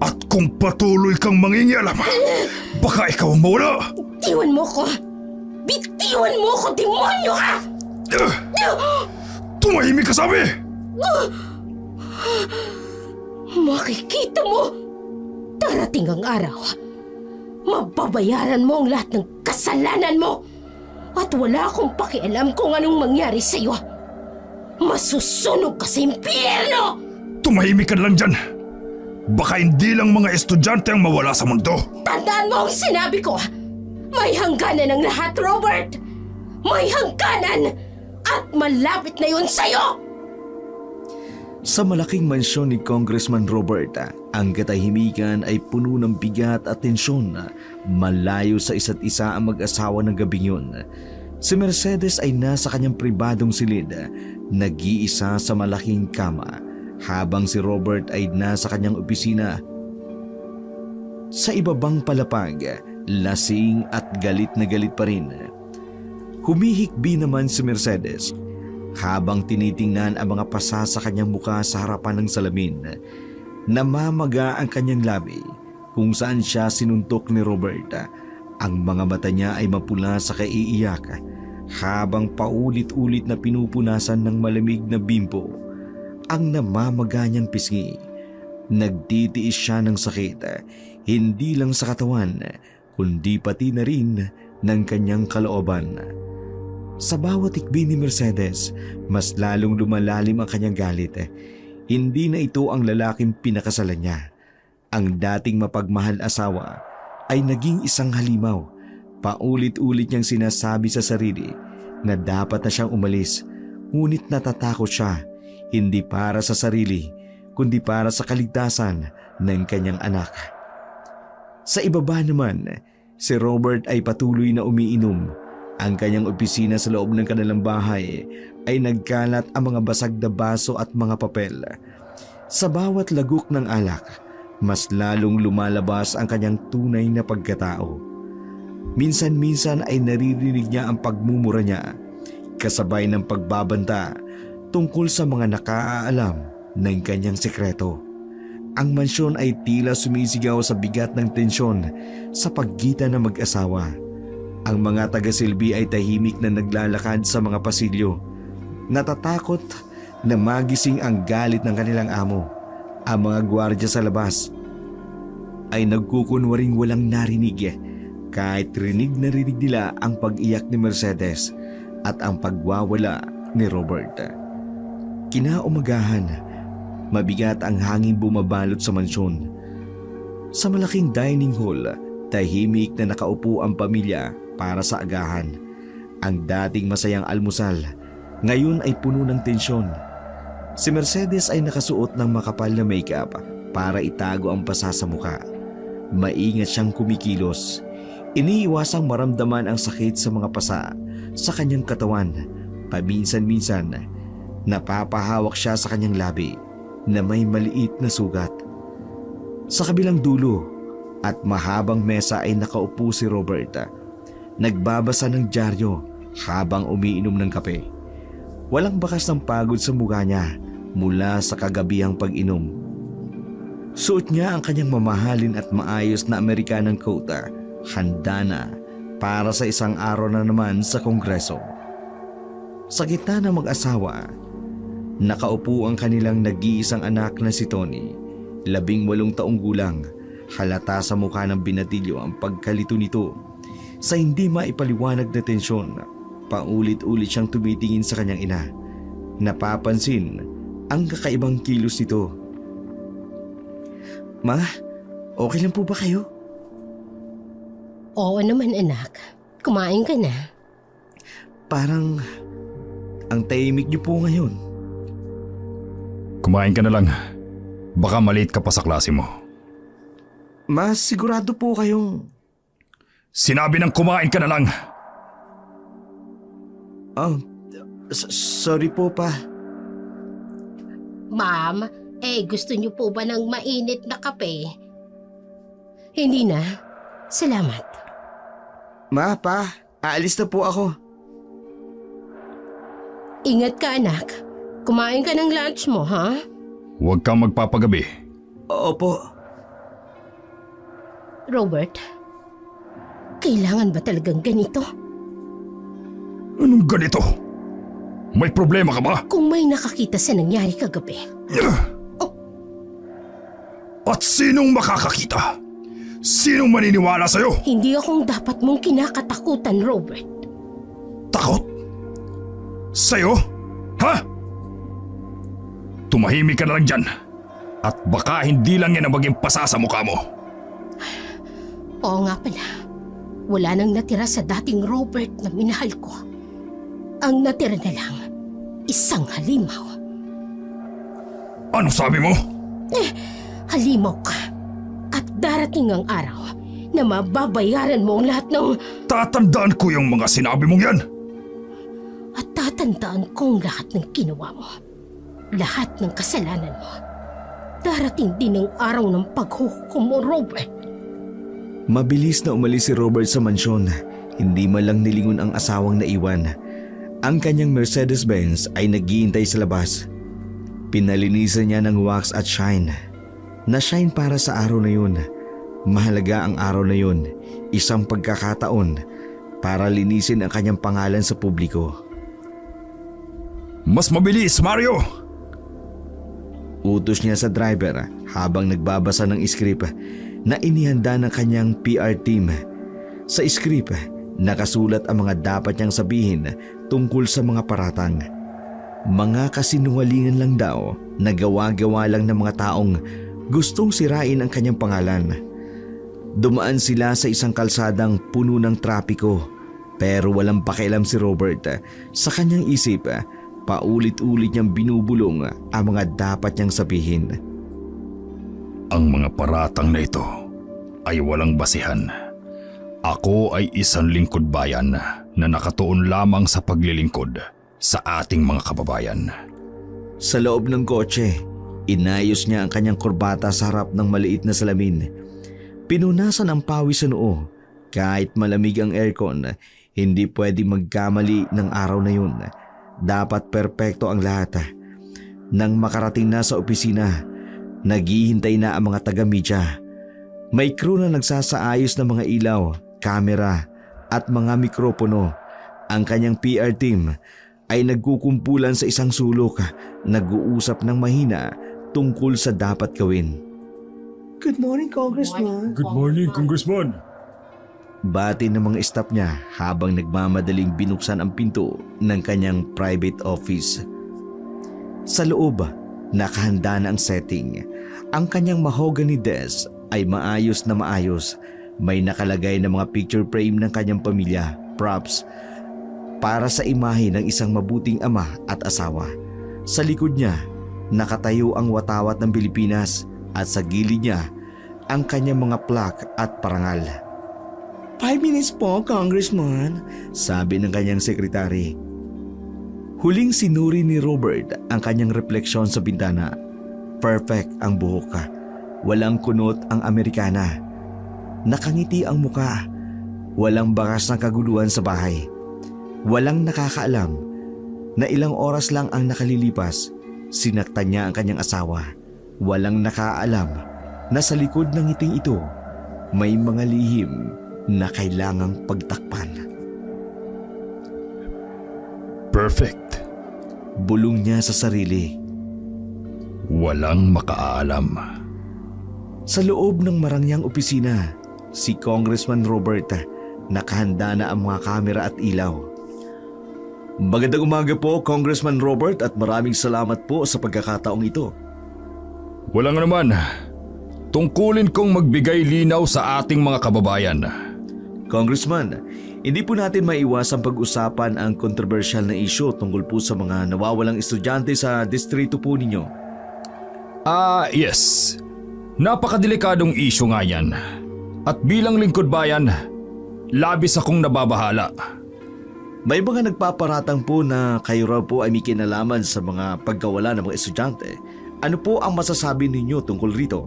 At kung patuloy kang mangingialam, baka ikaw ang mawala. Bitiwan mo ko! Bitiwan mo ko, demonyo ka! Tumahimik ka, sabi! Makikita mo! Darating ang araw. Mababayaran mo ang lahat ng kasalanan mo! At wala akong pakialam kung anong mangyari sa'yo. Masusunog ka sa impyerno! Tumahimik ka lang dyan. Baka hindi lang mga estudyante ang mawala sa mundo. Tandaan mo ang sinabi ko! May hangganan ang lahat, Robert! May hangganan! At malapit na yun sa'yo! Sa malaking mansyon ni Congressman Robert, ang katahimikan ay puno ng bigat at tensyon. Malayo sa isa't isa ang mag-asawa ng gabing yun. Si Mercedes ay nasa kanyang pribadong silid, nag-iisa sa malaking kama, habang si Robert ay nasa kanyang opisina. Sa ibabang palapag, lasing at galit na galit pa rin. Humihikbi naman si Mercedes habang tinitingnan ang mga pasa sa kanyang muka sa harapan ng salamin. Namamaga ang kanyang labi kung saan siya sinuntok ni Robert. Ang mga mata niya ay mapula sa kaiiyak habang paulit-ulit na pinupunasan ng malamig na bimpo ang namamaga niyang pisngi. Nagtitiis siya ng sakit, hindi lang sa katawan, kundi pati na rin ng kanyang kalooban. Sa bawat ikbi ni Mercedes, mas lalong lumalalim ang kanyang galit. Hindi na ito ang lalaking pinakasalan niya. Ang dating mapagmahal asawa ay naging isang halimaw. Paulit-ulit niyang sinasabi sa sarili na dapat na siyang umalis, ngunit natatakot siya, hindi para sa sarili, kundi para sa kaligtasan ng kanyang anak. Sa ibaba naman, si Robert ay patuloy na umiinom. Ang kanyang opisina sa loob ng kanilang bahay ay nagkalat ang mga basag na baso at mga papel. Sa bawat lagok ng alak, mas lalong lumalabas ang kanyang tunay na pagkatao. Minsan-minsan ay naririnig niya ang pagmumura niya, kasabay ng pagbabanta tungkol sa mga nakaalam ng kanyang sekreto. Ang mansyon ay tila sumisigaw sa bigat ng tensyon sa pagitan ng mag-asawa. Ang mga taga-silbi ay tahimik na naglalakad sa mga pasilyo, natatakot na magising ang galit ng kanilang amo. Ang mga gwardya sa labas ay nagkukunwaring walang narinig, kahit rinig na rinig nila ang pag-iyak ni Mercedes at ang pagwawala ni Robert. Kinaumagahan, mabigat ang hangin bumabalot sa mansyon. Sa malaking dining hall, tahimik na nakaupo ang pamilya para sa agahan. Ang dating masayang almusal, ngayon ay puno ng tensyon. Si Mercedes ay nakasuot ng makapal na makeup para itago ang pasa sa muka. Maingat siyang kumikilos. Iniiwasang maramdaman ang sakit sa mga pasa sa kanyang katawan. Paminsan-minsan, napapahawak siya sa kanyang labi na may maliit na sugat. Sa kabilang dulo at mahabang mesa ay nakaupo si Robert. Nagbabasa ng dyaryo habang umiinom ng kape. Walang bakas ng pagod sa mukha niya mula sa kagabihang pag-inom. Suot niya ang kanyang mamahalin at maayos na Amerikanang coat, handa na para sa isang araw na naman sa Kongreso. Sa gitna ng mag-asawa, nakaupo ang kanilang nag-iisang anak na si Tony, 18 taong gulang. Halata sa mukha ng binatilyo ang pagkalito nito. Sa hindi maipaliwanag na tensyon, paulit-ulit siyang tumitingin sa kanyang ina. Napapansin ang kakaibang kilos nito. Ma, okay lang po ba kayo? Oo naman anak, kumain ka na. Parang ang tahimik niyo po ngayon. Kumain ka na lang. Baka maliit ka pa sa klase mo. Mas sigurado po kayong... Sinabi ng kumain ka na lang. Oh, sorry po pa. Ma'am, gusto niyo po ba ng mainit na kape? Hindi na. Salamat. Ma, pa, aalis na po ako. Ingat ka anak. Kumain ka ng lunch mo, ha? Huwag kang magpapagabi. Opo. Robert, kailangan ba talagang ganito? Anong ganito? May problema ka ba? Kung may nakakita sa nangyari kagabi. At sinong makakakita? Sinong maniniwala sa'yo? Hindi akong dapat mong kinakatakutan, Robert. Takot? Sa'yo? Ha? Tumahimik ka na lang dyan. At baka hindi lang yan ang maging pasa sa mukha mo. Oo nga pala. Wala nang natira sa dating Robert na minahal ko. Ang natira na lang, isang halimaw. Ano sabi mo? Halimaw ka. At darating ang araw na mababayaran mo ang lahat ng... Tatandaan ko yung mga sinabi mong yan. At tatandaan kong lahat ng ginawa mo. Lahat ng kasalanan mo. Darating din ang araw ng paghuhukom mo, Robert. Mabilis na umalis si Robert sa mansyon. Hindi man lang nilingon ang asawang naiwan. Ang kanyang Mercedes-Benz ay naghihintay sa labas. Pinalinisan niya ng wax at shine. Na-shine para sa araw na yun. Mahalaga ang araw na yun. Isang pagkakataon para linisin ang kanyang pangalan sa publiko. Mas mabilis, Mario! Utos niya sa driver habang nagbabasa ng script na inihanda ng kanyang PR team. Sa script, nakasulat ang mga dapat niyang sabihin tungkol sa mga paratang. Mga kasinungalingan lang daw na gawa-gawa lang ng mga taong gustong sirain ang kanyang pangalan. Dumaan sila sa isang kalsadang puno ng trapiko pero walang pakialam si Robert. Sa kanyang isip, paulit-ulit niyang binubulong ang mga dapat niyang sabihin. Ang mga paratang na ito ay walang basihan. Ako ay isang lingkod bayan na nakatuon lamang sa paglilingkod sa ating mga kababayan. Sa loob ng kotse, inayos niya ang kanyang kurbata sa harap ng maliit na salamin. Pinunasan ang pawis sa noo. Kahit malamig ang aircon, hindi pwede magkamali ng araw na yun. Dapat perpekto ang lahat. Nang makarating na sa opisina, naghihintay na ang mga taga-media. May crew na nagsasaayos ng mga ilaw, kamera at mga mikropono. Ang kanyang PR team ay nagkukumpulan sa isang sulok, nag-uusap ng mahina tungkol sa dapat gawin. Good morning, Congressman. Good morning, Congressman. Bati ng mga staff niya habang nagmamadaling binuksan ang pinto ng kanyang private office. Sa loob, nakahanda na ang setting. Ang kanyang mahogany desk ay maayos na maayos. May nakalagay na mga picture frame ng kanyang pamilya, props, para sa imahe ng isang mabuting ama at asawa. Sa likod niya, nakatayo ang watawat ng Pilipinas at sa gilid niya, ang kanyang mga plaque at parangal. 5 minutes po, Congressman. Sabi ng kanyang sekretary. Huling sinuri ni Robert ang kanyang refleksyon sa bintana. Perfect ang buhok. Walang kunot ang Amerikana. Nakangiti ang muka. Walang bakas ng kaguluhan sa bahay. Walang nakakaalam na ilang oras lang ang nakalilipas. Sinaktan niya ang kanyang asawa. Walang nakaalam na sa likod ng ngiting ito may mga lihim na kailangang pagtakpan. Perfect. Bulong niya sa sarili. Walang makaalam. Sa loob ng marangyang opisina, si Congressman Robert, nakahanda na ang mga kamera at ilaw. Magandang umaga po, Congressman Robert, at maraming salamat po sa pagkakataong ito. Walang naman. Tungkulin kong magbigay linaw sa ating mga kababayan. Congressman, hindi po natin maiwasang pag-usapan ang kontrobersyal na isyu tungkol po sa mga nawawalang estudyante sa distrito po ninyo. Yes. Napakadelikadong isyu nga yan. At bilang lingkod bayan, labis akong nababahala. May mga nagpaparatang po na kayo raw po ay may kinalaman sa mga pagkawala ng mga estudyante. Ano po ang masasabi ninyo tungkol rito?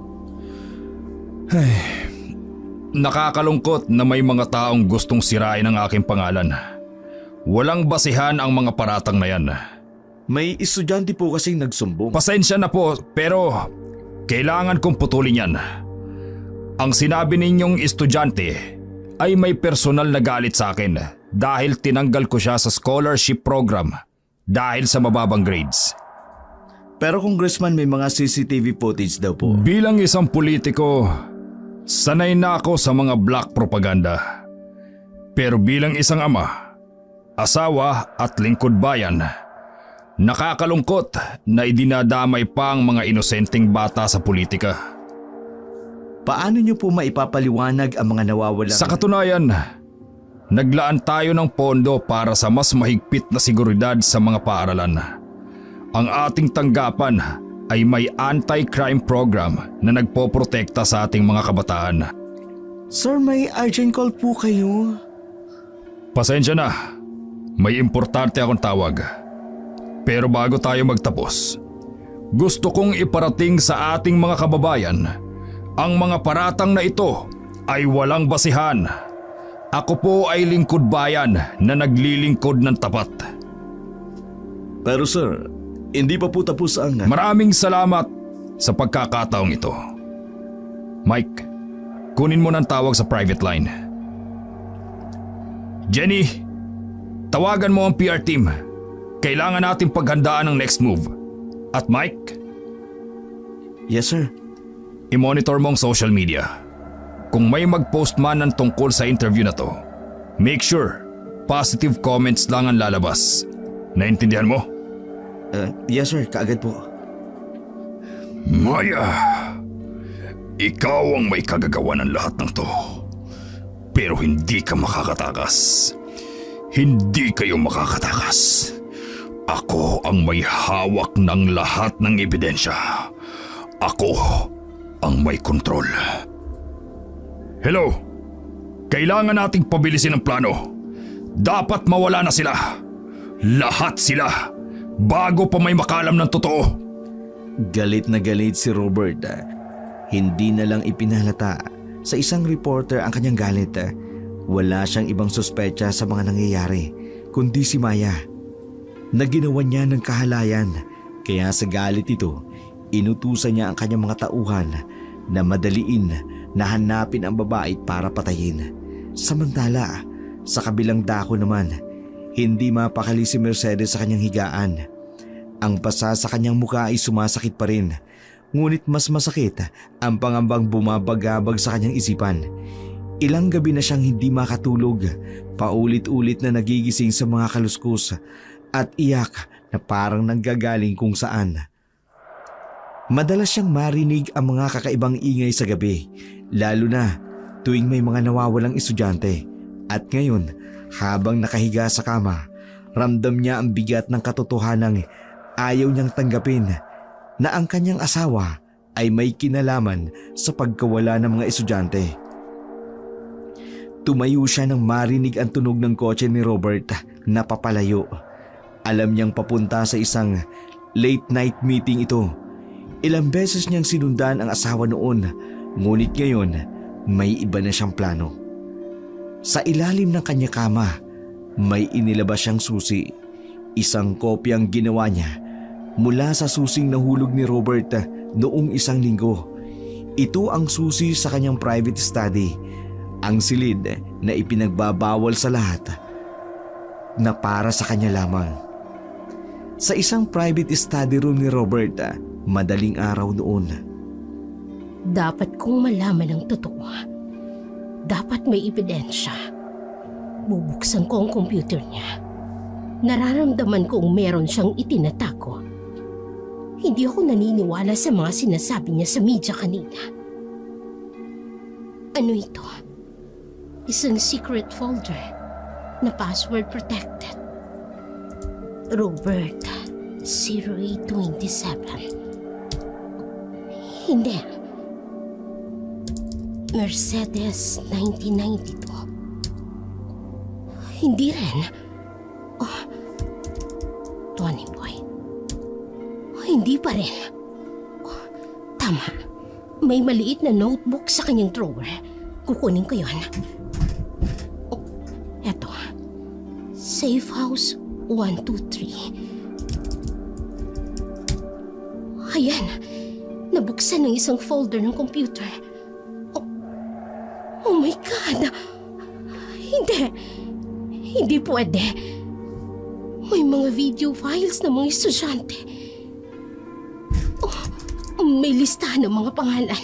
Nakakalungkot na may mga taong gustong sirain ang aking pangalan. Walang basihan ang mga paratang na yan. May estudyante po kasing nagsumbong. Pasensya na po pero kailangan kong putulin yan. Ang sinabi ninyong estudyante ay may personal na galit sa akin dahil tinanggal ko siya sa scholarship program dahil sa mababang grades. Pero Congressman, may mga CCTV footage daw po. Bilang isang politiko, sanay na ako sa mga black propaganda. Pero bilang isang ama, asawa at lingkod bayan, nakakalungkot na idinadamay pa ang mga inosenteng bata sa politika. Paano niyo po maipapaliwanag ang mga nawawalang... Sa katunayan, naglaan tayo ng pondo para sa mas mahigpit na seguridad sa mga paaralan. Ang ating tanggapan ay may anti-crime program na nagpoprotekta sa ating mga kabataan. Sir, may urgent call po kayo. Pasensya na, may importante akong tawag. Pero bago tayo magtapos, gusto kong iparating sa ating mga kababayan ang mga paratang na ito ay walang basihan. Ako po ay lingkod bayan na naglilingkod ng tapat. Pero sir, hindi pa po tapos ang... Maraming salamat sa pagkakataong ito. Mike, kunin mo ng tawag sa private line. Jenny, tawagan mo ang PR team. Kailangan natin paghandaan ang next move. At Mike, Yes sir. i-monitor mo ang social media. Kung may mag-post man ng tungkol sa interview na to, make sure positive comments lang ang lalabas. Naintindihan mo? Yes sir, kaagad po. Maya, ikaw ang may kagagawa ng lahat ng to. Pero hindi ka makakatakas. Hindi kayo makakatakas. Ako ang may hawak ng lahat ng ebidensya. Ako ang may kontrol. Hello? Kailangan nating pabilisin ang plano. Dapat mawala na sila. Lahat sila. Bago pa may makalam ng totoo. Galit na galit si Robert. Hindi na lang ipinalata sa isang reporter ang kanyang galit. Wala siyang ibang suspecha sa mga nangyayari, kundi si Maya. Naginawa niya ng kahalayan, kaya sa galit ito, inutusan niya ang kanyang mga tauhan na madaliin na hanapin ang babae para patayin. Samantala, sa kabilang dako naman, hindi mapakali si Mercedes sa kanyang higaan. Ang pasa sa kanyang mukha ay sumasakit pa rin, ngunit mas masakit ang pangambang bumabagabag sa kanyang isipan. Ilang gabi na siyang hindi makatulog, paulit-ulit na nagigising sa mga kaluskus at iyak na parang nanggagaling kung saan. Madalas siyang marinig ang mga kakaibang ingay sa gabi, lalo na tuwing may mga nawawalang estudyante. At ngayon, habang nakahiga sa kama, ramdam niya ang bigat ng katotohanang ayaw niyang tanggapin na ang kanyang asawa ay may kinalaman sa pagkawala ng mga estudyante. Tumayo siya nang marinig ang tunog ng kotse ni Robert na papalayo. Alam niyang papunta sa isang late night meeting ito. Ilang beses niyang sinundan ang asawa noon, ngunit ngayon may iba na siyang plano. Sa ilalim ng kanya kama, may inilabas siyang susi. Isang kopyang ginawa niya mula sa susing nahulog ni Robert noong isang linggo. Ito ang susi sa kanyang private study, ang silid na ipinagbabawal sa lahat na para sa kanya lamang. Sa isang private study room ni Robert, madaling araw noon. Dapat kong malaman ang totoo. Dapat may ebidensya. Bubuksan ko ang computer niya. Nararamdaman kong meron siyang itinatago. Hindi ako naniniwala sa mga sinasabi niya sa media kanina. Ano ito? Isang secret folder na password protected. Robert 0827. Hindi. Mercedes 1992. Hindi rin. Oh, Tony Boy. Hindi pa rin. Oh, tama. May maliit na notebook sa kanyang drawer. Kukunin ko yon. Oh, eto. Safe House 123. Ayan. Nabuksan ng isang folder ng computer. Oh my God! Hindi. Hindi pwede. May mga video files ng mga estudyante. Oh, may listahan ng mga pangalan.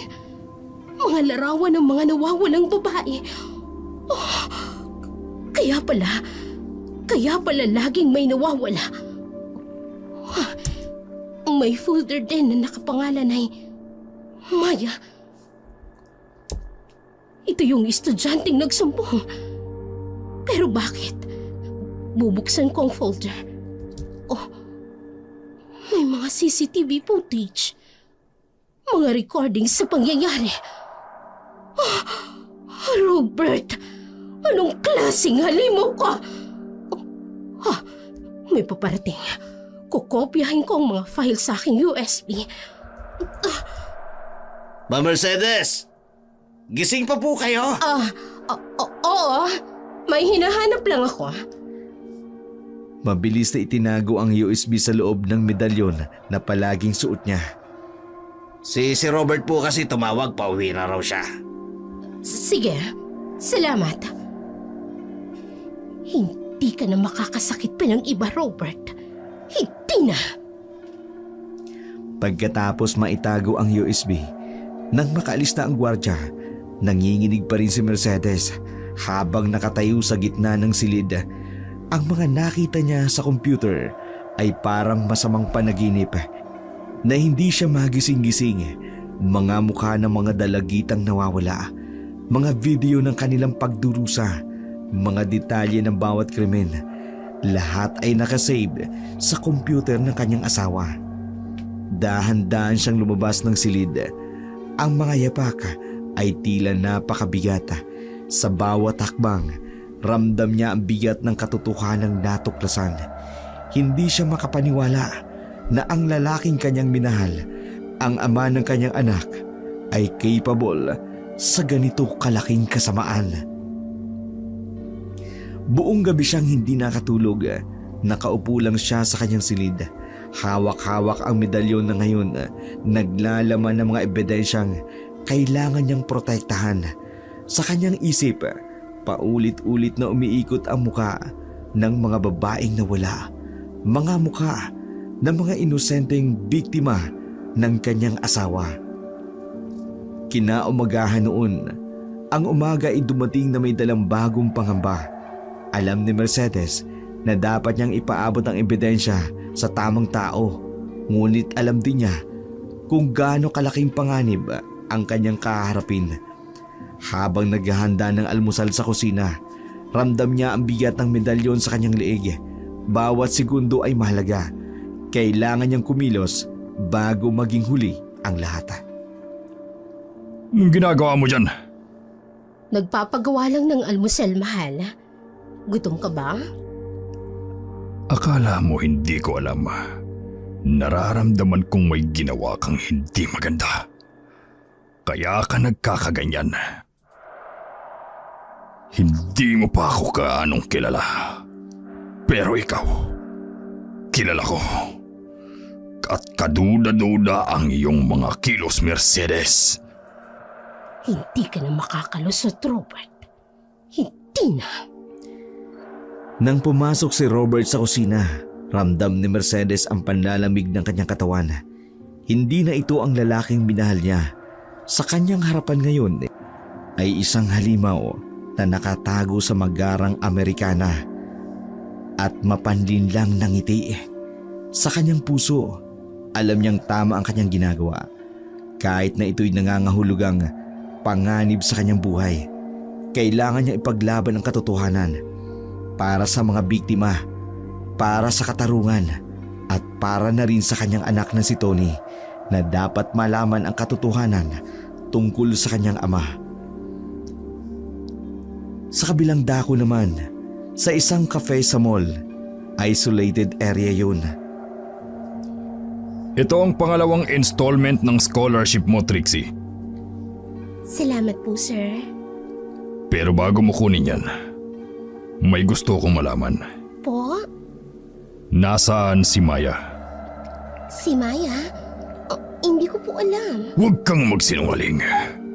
Mga larawan ng mga nawawalang babae. Oh, kaya pala laging may nawawala. May folder din na nakapangalan ay Maya. Ito yung estudyanteng nagsumbong. Pero bakit? Bubuksan ko ang folder. Oh, may mga CCTV footage. Mga recordings sa pangyayari. Oh, Robert, anong klaseng halimaw ka? Oh, may paparating. Kukopyahin ko ang mga file sa aking USB. Ma'am Mercedes! Gising pa po kayo? Oo. May hinahanap lang ako. Mabilis na itinago ang USB sa loob ng medalyon na palaging suot niya. Si Robert po kasi tumawag, pauwi na raw siya. Sige, salamat. Hindi ka na makakasakit pa ng iba, Robert. Hindi na. Pagkatapos maitago ang USB, nang makaalis na ang gwardya, nanginginig pa rin si Mercedes habang nakatayo sa gitna ng silid. Ang mga nakita niya sa computer ay parang masamang panaginip na hindi siya magising-gising. Mga mukha ng mga dalagitang nawawala, mga video ng kanilang pagdurusa, mga detalye ng bawat krimen. Lahat ay nakasave sa computer ng kanyang asawa. Dahan-dahan siyang lumabas ng silid. Ang mga yapak ay tila napakabigat. Sa bawat hakbang, ramdam niya ang bigat ng katotohanang natuklasan. Hindi siya makapaniwala na ang lalaking kanyang minahal, ang ama ng kanyang anak, ay capable sa ganito kalaking kasamaan. Buong gabi siyang hindi nakatulog. Nakaupo lang siya sa kanyang silid. Hawak-hawak ang medalyon na ngayon naglalaman ng mga ebidensyang kailangan niyang protektahan. Sa kanyang isip, paulit-ulit na umiikot ang muka ng mga babaeng nawala. Mga muka ng mga inosenteng biktima ng kanyang asawa. Kinaumagahan noon, ang umaga ay dumating na may dalang bagong pangamba. Alam ni Mercedes na dapat niyang ipaabot ang ebidensya sa tamang tao, ngunit alam din niya kung gaano kalaking panganib ang kanyang kaharapin. Habang naghahanda ng almusal sa kusina, ramdam niya ang bigat ng medalyon sa kanyang leeg. Bawat segundo ay mahalaga. Kailangan niyang kumilos bago maging huli ang lahat. Anong ginagawa mo dyan? Nagpapagawa lang ng almusal, mahal. Gutom ka ba? Akala mo hindi ko alam. Nararamdaman kong may ginawa kang hindi maganda. Kaya ka nagkakaganyan. Hindi mo pa ako kaanong kilala. Pero ikaw, kilala ko. At kaduda-duda ang iyong mga kilos, Mercedes. Hindi ka na makakalusot, Robert. Hindi na. Nang pumasok si Robert sa kusina, ramdam ni Mercedes ang panlalamig ng kanyang katawan. Hindi na ito ang lalaking minahal niya. Sa kanyang harapan ngayon ay isang halimaw na nakatago sa magarang Amerikana at mapanlinlang ng ngiti. Sa kanyang puso, alam niyang tama ang kanyang ginagawa. Kahit na ito'y nangangahulugang panganib sa kanyang buhay, kailangan niya ipaglaban ang katotohanan para sa mga biktima, para sa katarungan, at para na rin sa kanyang anak na si Tony na dapat malaman ang katotohanan tungkol sa kanyang ama. Sa kabilang dako naman, sa isang cafe sa mall, isolated area yun. Ito ang pangalawang installment ng scholarship mo, Trixie. Salamat po, sir. Pero bago mo kunin yan, may gusto kong malaman. Po? Nasaan si Maya? Si Maya? Hindi ko po alam. Huwag kang magsinungaling.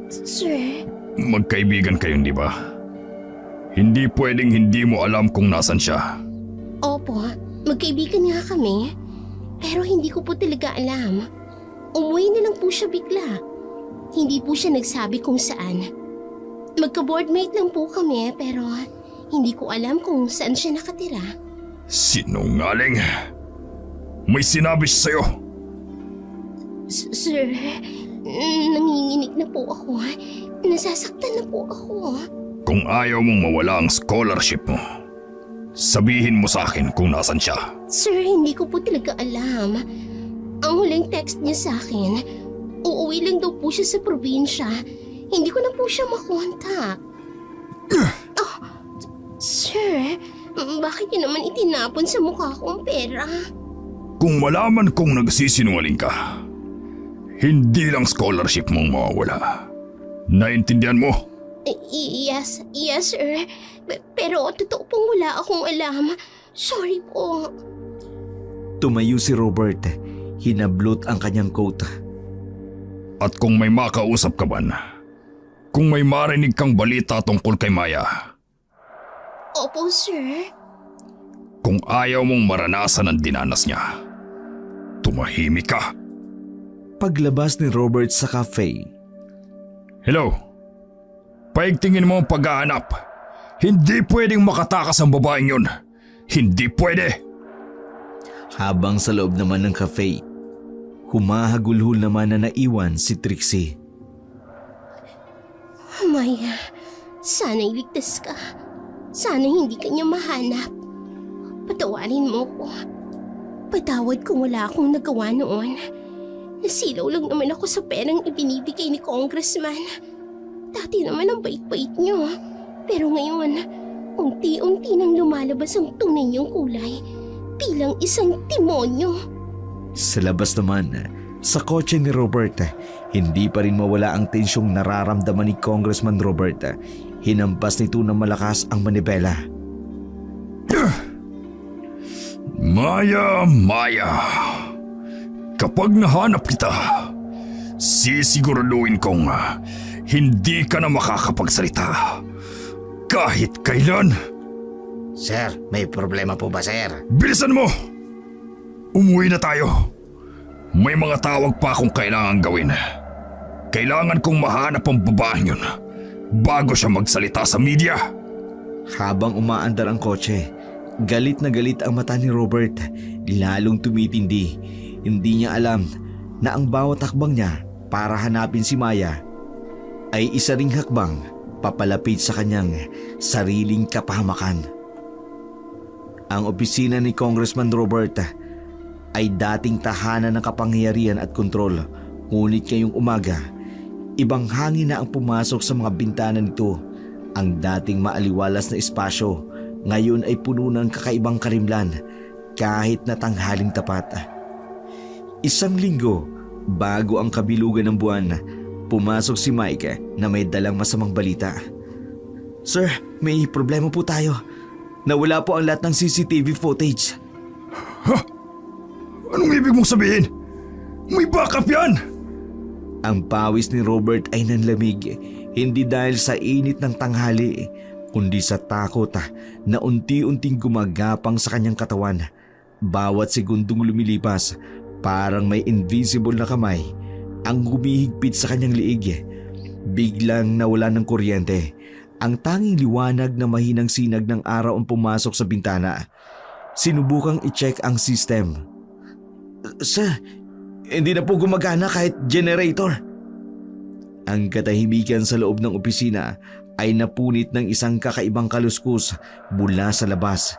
Sir? Magkaibigan kayong di ba? Hindi pwedeng hindi mo alam kung nasan siya. Opo, magkaibigan nga kami. Pero hindi ko po talaga alam. Umuwi na lang po siya bigla. Hindi po siya nagsabi kung saan. Magka-boardmate lang po kami pero hindi ko alam kung saan siya nakatira. Sinungaling. May sinabi siya sa'yo. Sir, nanginginig na po ako. Nasasaktan na po ako. Kung ayaw mong mawala ang scholarship mo, sabihin mo sa akin kung nasan siya. Sir, hindi ko po talaga alam. Ang huling text niya sa akin, uuwi lang daw po siya sa probinsya. Hindi ko na po siya makontak. Sir, bakit niyo naman itinapon sa mukha ko ang pera? Kung malaman kong nagsisinungaling ka, hindi lang scholarship mong mawawala. Naintindihan mo? Yes, sir. Pero totoo pong wala akong alam. Sorry po. Tumayo si Robert. Hinablot ang kanyang coat. At kung may makausap ka man, kung may marinig kang balita tungkol kay Maya, Opo, sir. kung ayaw mong maranasan ang dinanas niya, tumahimik ka. Paglabas ni Robert sa cafe, Hello? Paigtingin mo ang pag-aanap. Hindi pwedeng makatakas ang babaeng yun. Hindi pwede. habang sa loob naman ng cafe, humahagulhol naman na naiwan si Trixie. Maya, sana iligtas ka. Sana hindi ka niya mahanap. Patawarin mo ko. Patawad kung wala akong nagawa noon. Nasilaw lang naman ako sa perang ibinibigay ni Congressman. Dati naman ang bait-bait niyo. Pero ngayon, unti-unti nang lumalabas ang tunay niyong kulay bilang isang demonyo. Sa labas naman, sa kotse ni Robert, hindi pa rin mawala ang tensyong nararamdaman ni Congressman Robert. Hinampas nito ng malakas ang manibela. Maya, Maya. Kapag nahanap kita, sisiguraduhin kong hindi ka na makakapagsalita. Kahit kailan. Sir, may problema po ba, sir? Bilisan mo! Umuwi na tayo. May mga tawag pa akong kailangan gawin. Kailangan kong mahanap ang babaeng yun bago siya magsalita sa media. Habang umaandar ang kotse, galit na galit ang mata ni Robert. Lalong tumitindi. Hindi niya alam na ang bawat hakbang niya para hanapin si Maya ay isa ring hakbang papalapit sa kanyang sariling kapahamakan. Ang opisina ni Congressman Robert ay dating tahanan ng kapangyarihan at kontrol. Ngunit ngayong umaga, ibang hangin na ang pumasok sa mga bintana nito. Ang dating maaliwalas na espasyo ngayon ay puno ng kakaibang karimlan kahit na tanghaling tapat. Isang linggo bago ang kabilugan ng buwan, pumasok si Mike na may dalang masamang balita. Sir, may problema po tayo. Nawala po ang lahat ng CCTV footage. Anong ibig mong sabihin? May backup yan! Ang pawis ni Robert ay nanlamig, hindi dahil sa init ng tanghali, kundi sa takot na unti-unting gumagapang sa kanyang katawan. Bawat segundong lumilipas, parang may invisible na kamay ang humihigpit sa kanyang liig. Biglang nawala ng kuryente. Ang tanging liwanag na mahinang sinag ng araw ang pumasok sa bintana. Sinubukang i-check ang system. Sir, hindi na po gumagana kahit generator. Ang katahimikan sa loob ng opisina ay napunit ng isang kakaibang kaluskus mula sa labas.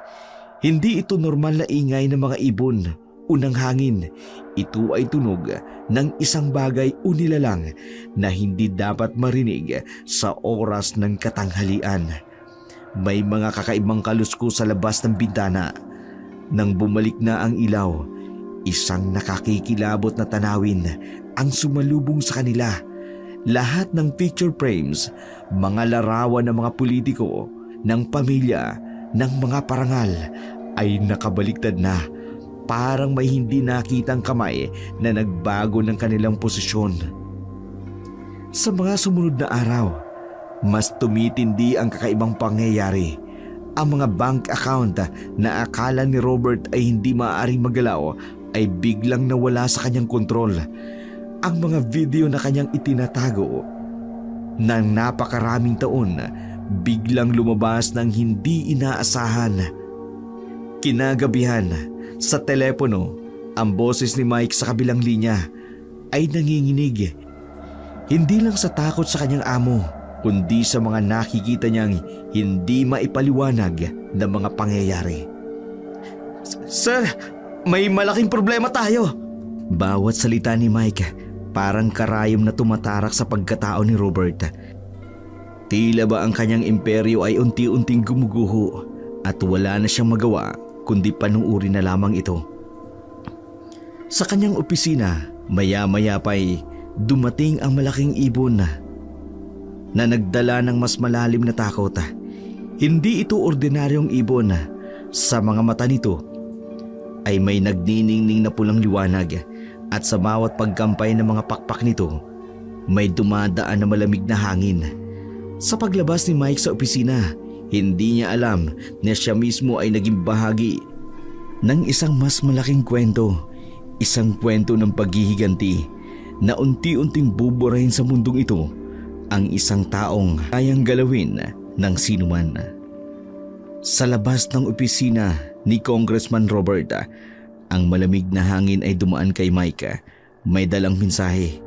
Hindi ito normal na ingay ng mga ibon o ng hangin. Ito ay tunog ng isang bagay o nilalang na hindi dapat marinig sa oras ng katanghalian. May mga kakaibang kaluskus sa labas ng bintana. Nang bumalik na ang ilaw, isang nakakikilabot na tanawin ang sumalubong sa kanila. Lahat ng picture frames, mga larawan ng mga politiko, ng pamilya, ng mga parangal ay nakabaliktad na. Parang may hindi nakitang kamay na nagbago ng kanilang posisyon. Sa mga sumunod na araw, mas tumitindi ang kakaibang pangyayari. Ang mga bank account na akala ni Robert ay hindi maaaring magalaw ay biglang nawala sa kanyang kontrol. Ang mga video na kanyang itinatago ng napakaraming taon biglang lumabas ng hindi inaasahan. Kinagabihan, sa telepono, ang boses ni Mike sa kabilang linya ay nanginginig. Hindi lang sa takot sa kanyang amo, kundi sa mga nakikita niyang hindi maipaliwanag na mga pangyayari. Sir, may malaking problema tayo. Bawat salita ni Mike parang karayom na tumatarak sa pagkatao ni Robert. Tila ba ang kanyang imperyo ay unti-unting gumuguho at wala na siyang magawa kundi panuuri na lamang ito. Sa kanyang opisina, maya-maya pa'y dumating ang malaking ibon. na nagdala ng mas malalim na takot. Hindi ito ordinaryong ibon. Sa mga mata nito ay may nagniningning na pulang liwanag at sa bawat pagkampay ng mga pakpak nito may dumadaan na malamig na hangin. Sa paglabas ni Mike sa opisina, hindi niya alam na siya mismo ay naging bahagi ng isang mas malaking kwento. Isang kwento ng paghihiganti na unti-unting buburahin sa mundong ito ang isang taong kayang galawin ng sinuman. Sa labas ng opisina ni Congressman Robert, ang malamig na hangin ay dumaan kay Mike. May dalang mensahe,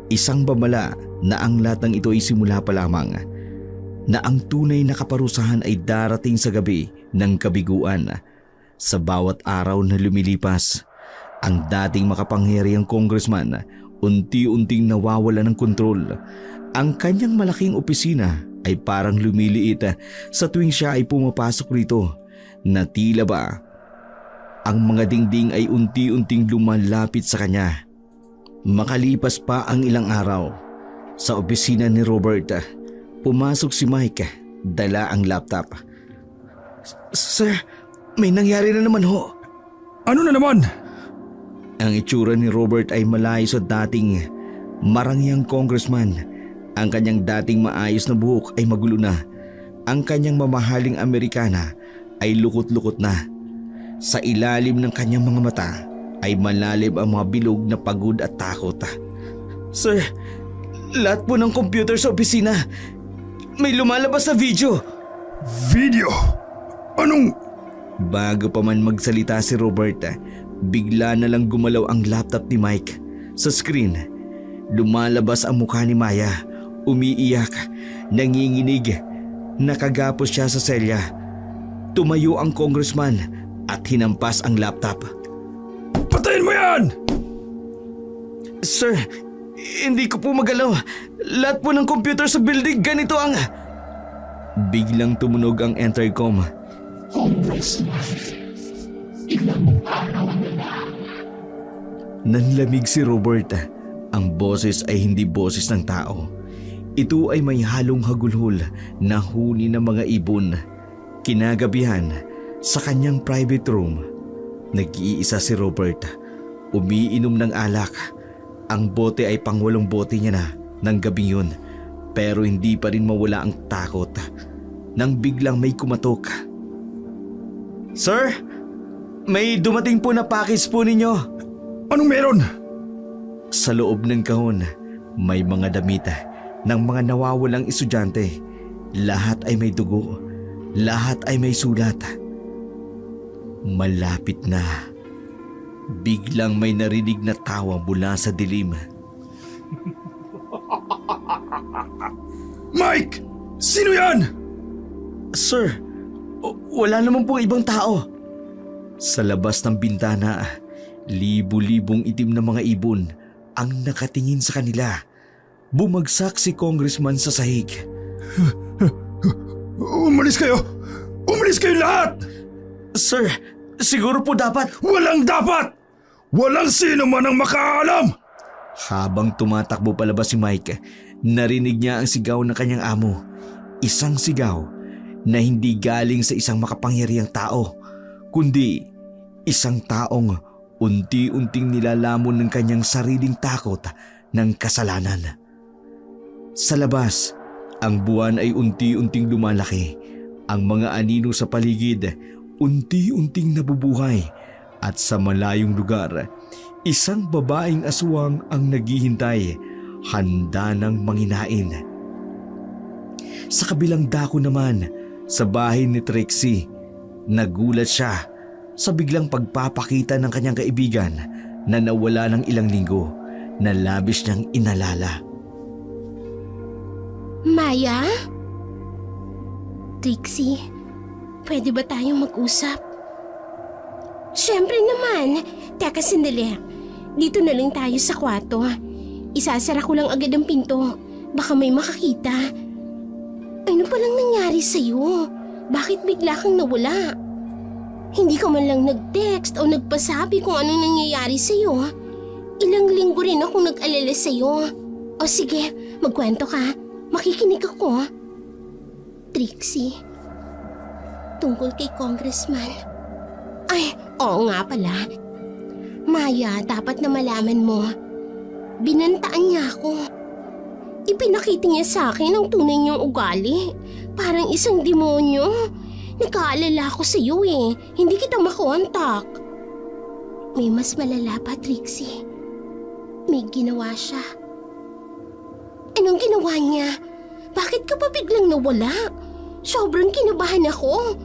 isang babala na ang lahat ng ito ay simula pa lamang, na ang tunay na kaparusahan ay darating sa gabi ng kabiguan. Sa bawat araw na lumilipas, ang dating makapangyarihang congressman unti-unting nawawala ng kontrol. Ang kanyang malaking opisina ay parang lumiliit sa tuwing siya ay pumapasok rito, na tila ba ang mga dingding ay unti-unting lumalapit sa kanya. Makalipas pa ang ilang araw, sa opisina ni Robert, pumasok si Mike, dala ang laptop. Sir, may nangyari na naman ho. Ano na naman? Ang itsura ni Robert ay malayo sa dating marangyang congressman. Ang kanyang dating maayos na buhok ay magulo na. Ang kanyang mamahaling Amerikana ay lukot-lukot na. Sa ilalim ng kanyang mga mata ay malalim ang mga bilog na pagod at takot. Sir, lahat po ng computer sa opisina may lumalabas na video. Video? Anong... Bago pa man magsalita si Robert, bigla na lang gumalaw ang laptop ni Mike. Sa screen, lumalabas ang mukha ni Maya, umiiyak, nanginginig. Nakagapos siya sa selya. Tumayo ang congressman at hinampas ang laptop. Patayin mo yan! Sir, hindi ko po magalaw. Lahat po ng computer sa building ganito ang... Biglang tumunog ang intercom. Nanlamig si Robert. Ang boses ay hindi boses ng tao. Ito ay may halong hagulhol na huni ng mga ibon. Kinagabihan, sa kanyang private room, nag-iisa si Robert. Umiinom ng alak. Ang bote ay pang-8 bote niya na ng gabing yun, pero hindi pa rin mawala ang takot. Nang biglang may kumatok. Sir, may dumating po na package po ninyo. Anong meron? Sa loob ng kahon, may mga damit ng mga nawawalang estudyante. Lahat ay may dugo. Lahat ay may sulat. Malapit na. Biglang may narinig na tawa mula sa dilim. Mike! Sino yan? Sir, wala naman pong ibang tao. Sa labas ng bintana, libu-libong itim na mga ibon ang nakatingin sa kanila. Bumagsak si congressman sa sahig. Umalis kayo! Umalis kayo lahat! Sir, siguro po dapat... Walang dapat! Walang sino man ang makaalam! Habang tumatakbo palabas si Mike, narinig niya ang sigaw ng kanyang amo. Isang sigaw na hindi galing sa isang makapangyarihang tao, kundi isang taong unti-unting nilalamon ng kanyang sariling takot ng kasalanan. Sa labas, ang buwan ay unti-unting lumalaki. Ang mga anino sa paligid unti-unting nabubuhay, at sa malayong lugar, isang babaeng aswang ang naghihintay, handa ng manginain. Sa kabilang dako naman, sa bahay ni Trixie, nagulat siya sa biglang pagpapakita ng kanyang kaibigan na nawala ng ilang linggo, na labis niyang inalala. Maya? Trixie, pwede ba tayong mag-usap? Siyempre naman. Teka sandali. Dito na lang tayo sa kwarto. Isasara ko lang agad ang pinto. Baka may makakita. Ano palang nangyari sa'yo? Bakit bigla kang nawala? Hindi ka man lang nag-text o nagpasabi kung anong nangyayari sa'yo. Ilang linggo rin akong nag-alala sa'yo. O sige, magkwento ka. Makikinig ako. Trixie, tungkol kay Congressman. Ay, oo nga pala. Maya, dapat na malaman mo. Binantaan niya ako. Ipinakita niya sa akin ang tunay niyang ugali. Parang isang demonyo. Nagkaalala ako sa iyo eh. Hindi kita makontak. May mas malala pa, Trixie. May ginawa siya. Anong ginawa niya? Bakit ka pa biglang nawala? Sobrang kinabahan ako.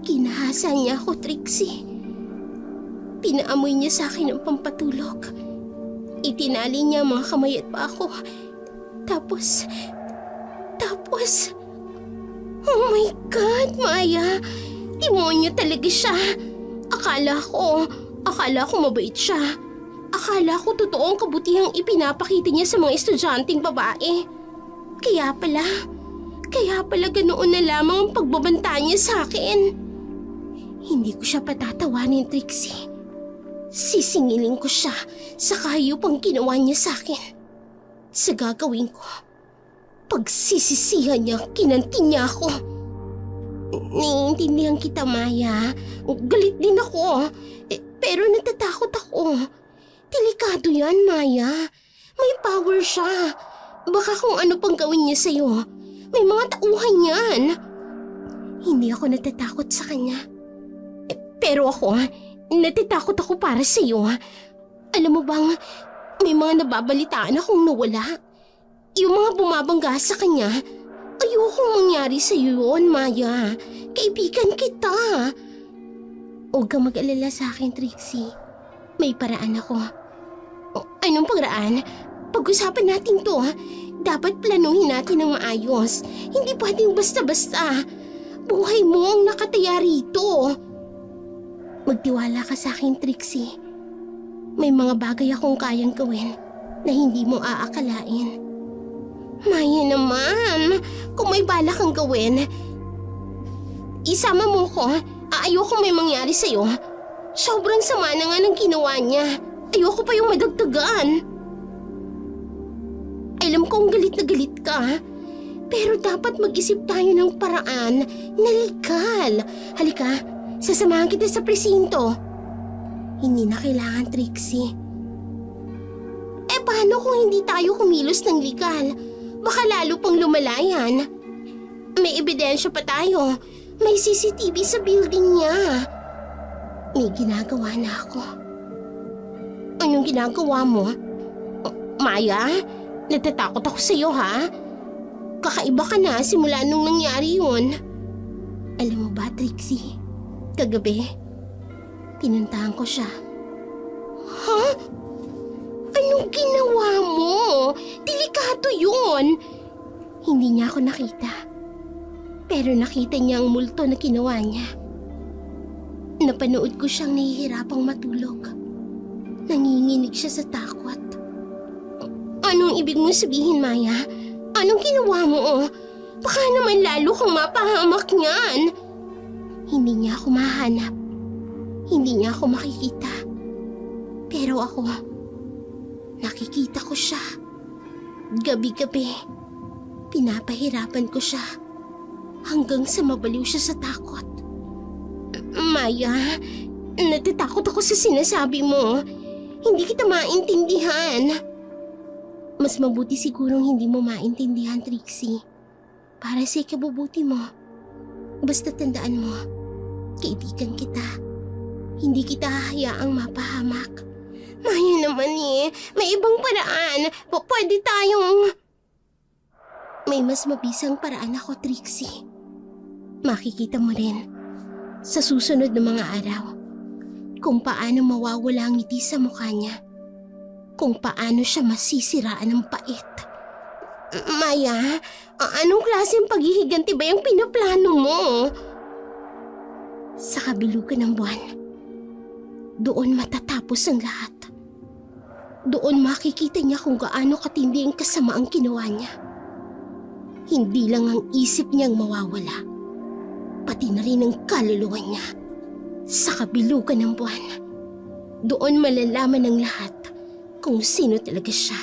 Kinahasan niya ako, Trixie. Pinaamoy niya sa akin ang pampatulog. Itinali niya ang mga kamay at pa ako. Tapos... Oh my God, Maya! Demonyo talaga siya. Akala ko mabait siya. Akala ko totoo ang kabutihang ipinapakita niya sa mga estudyanteng babae. Kaya pala ganoon na lamang ang pagbabanta niya sa akin. Hindi ko siya patatawanin, Trixie. Sisingilin ko siya sa kahayupang ginawa niya sa akin. Sa gagawin ko, pagsisisihan niya, kinanti niya ako. Naiintindihan kita, Maya. Galit din ako. Pero natatakot ako. Delikado yan, Maya. May power siya. Baka kung ano pang gawin niya sa'yo. May mga tauhan yan. Hindi ako natatakot sa kanya. Pero ako, natatakot ako para sa'yo. Alam mo bang, may mga nababalitaan akong nawala. Yung mga bumabangga sa kanya, ayokong mangyari sa'yo yun, Maya. Kaibigan kita. Huwag kang mag-alala sa akin, Trixie. May paraan ako. Anong paraan? Pag-usapan natin to. Dapat planuhin natin ng maayos. Hindi pwedeng basta-basta. Buhay mo ang nakataya rito. Magtiwala ka sa akin, Trixie. May mga bagay akong kayang gawin na hindi mo aakalain. Maya naman, kung may bala kang gawin, isama mo ko. Ayoko may mangyari sa'yo. Sobrang sama na nga ng ginawa niya. Ayoko pa yung madagdagan. Alam kong galit na galit ka, pero dapat mag-isip tayo ng paraan na legal. Halika, sasamahan kita sa presinto. Hindi na kailangan, Trixie. Paano kung hindi tayo kumilos ng legal? Baka lalo pang lumalayan. May ebidensya pa tayo. May CCTV sa building niya. May ginagawa na ako. Anong ginagawa mo? Maya, natatakot ako sa'yo, ha? Kakaiba ka na simula nung nangyari yun. Alam mo ba, Trixie? Kagabi, pinuntahan ko siya. Ha? Anong ginawa mo? Delikado yun. Hindi niya ako nakita. Pero nakita niya ang multo na ginawa niya. Napanood ko siyang nahihirapang matulog. Nanginginig siya sa takot. Anong ibig mong sabihin, Maya? Anong ginawa mo? Baka naman lalo kang mapahamak niyan. Hindi niya ako mahanap. Hindi niya ako makikita. Pero ako, nakikita ko siya. Gabi-gabi, pinapahirapan ko siya hanggang sa mabaliw siya sa takot. Maya, natatakot ako sa sinasabi mo. Hindi kita maintindihan. Mas mabuti sigurong hindi mo maintindihan, Trixie. Para sa ikabubuti mo. Basta tandaan mo, kaibigan kita. Hindi kita hahayaang mapahamak. Maya naman may ibang paraan. Pwede tayong... May mas mabisang paraan ako, Trixie. Makikita mo rin sa susunod na mga araw kung paano mawawala ang ngiti sa mukha niya. Kung paano siya masisiraan ng pait. Maya, anong klaseng paghihiganti ba yung pinaplano mo? Sa kabilugan ng buwan, doon matatapos ang lahat. Doon makikita niya kung gaano katindi ang kasamaang ginawa niya. Hindi lang ang isip niyang mawawala, pati na rin ang kaluluwa niya. Sa kabilugan ng buwan, doon malalaman ng lahat kung sino talaga siya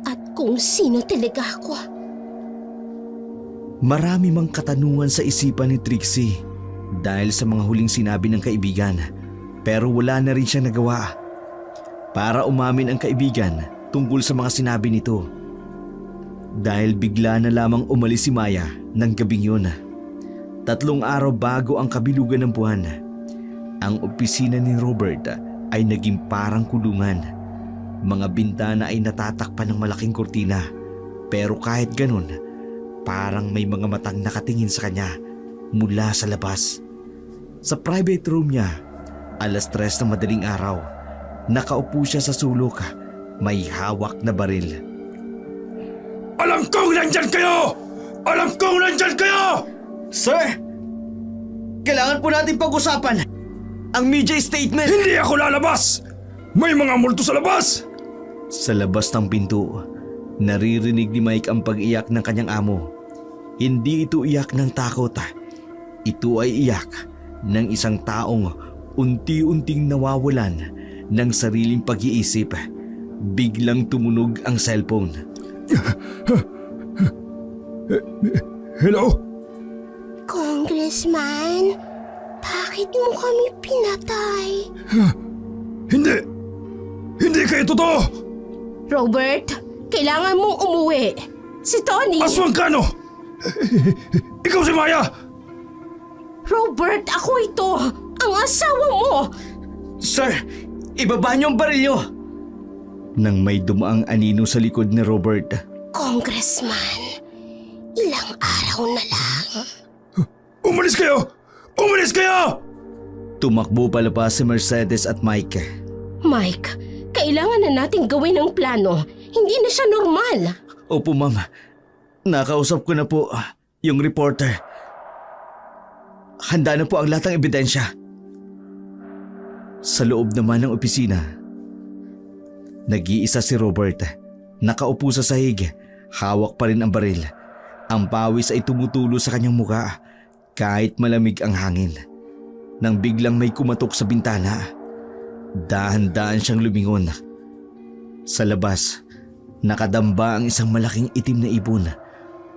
at kung sino talaga ako. Marami mang katanungan sa isipan ni Trixie dahil sa mga huling sinabi ng kaibigan, pero wala na rin siyang nagawa para umamin ang kaibigan tungkol sa mga sinabi nito. Dahil bigla na lamang umalis si Maya ng gabing yun. 3 araw bago ang kabilugan ng buwan, ang opisina ni Robert ay naging parang kulungan. Mga bintana ay natatakpan ng malaking kurtina, pero kahit ganun, parang may mga matang nakatingin sa kanya mula sa labas. Sa private room niya, 3:00 ng madaling araw, nakaupo siya sa sulok, may hawak na baril. Alam kong nandyan kayo! Alam kong nandyan kayo! Sir! Kailangan po natin pag-usapan ang media statement. Hindi ako lalabas! May mga multo sa labas! Sa labas ng pinto, naririnig ni Mike ang pag-iyak ng kanyang amo. Hindi ito iyak ng takot. Ito ay iyak ng isang taong unti-unting nawawalan ng sariling pag-iisip. Biglang tumunog ang cellphone. Hello? Congressman, bakit mo kami pinatay? Hindi! Hindi kayo totoo! Robert, kailangan mong umuwi. Si Tony! Aswang ka, no? Ikaw si Maya! Robert, ako ito! Ang asawa mo! Sir, ibaba niyo ang baril niyo. Nang may dumaang anino sa likod ni Robert. Congressman, ilang araw na lang. Umalis kayo! Umalis kayo! Tumakbo palabas si Mercedes at Mike. Mike, kailangan na nating gawin ang plano. Hindi na siya normal. Opo ma'am, nakausap ko na po yung reporter. Handa na po ang lahat ng ebidensya. Sa loob naman ng opisina, nag-iisa si Robert. Nakaupo sa sahig, hawak pa rin ang baril. Ang pawis ay tumutulo sa kanyang muka kahit malamig ang hangin. Nang biglang may kumatok sa bintana, dahan-dahan siyang lumingon. Sa labas, nakadamba ang isang malaking itim na ibon.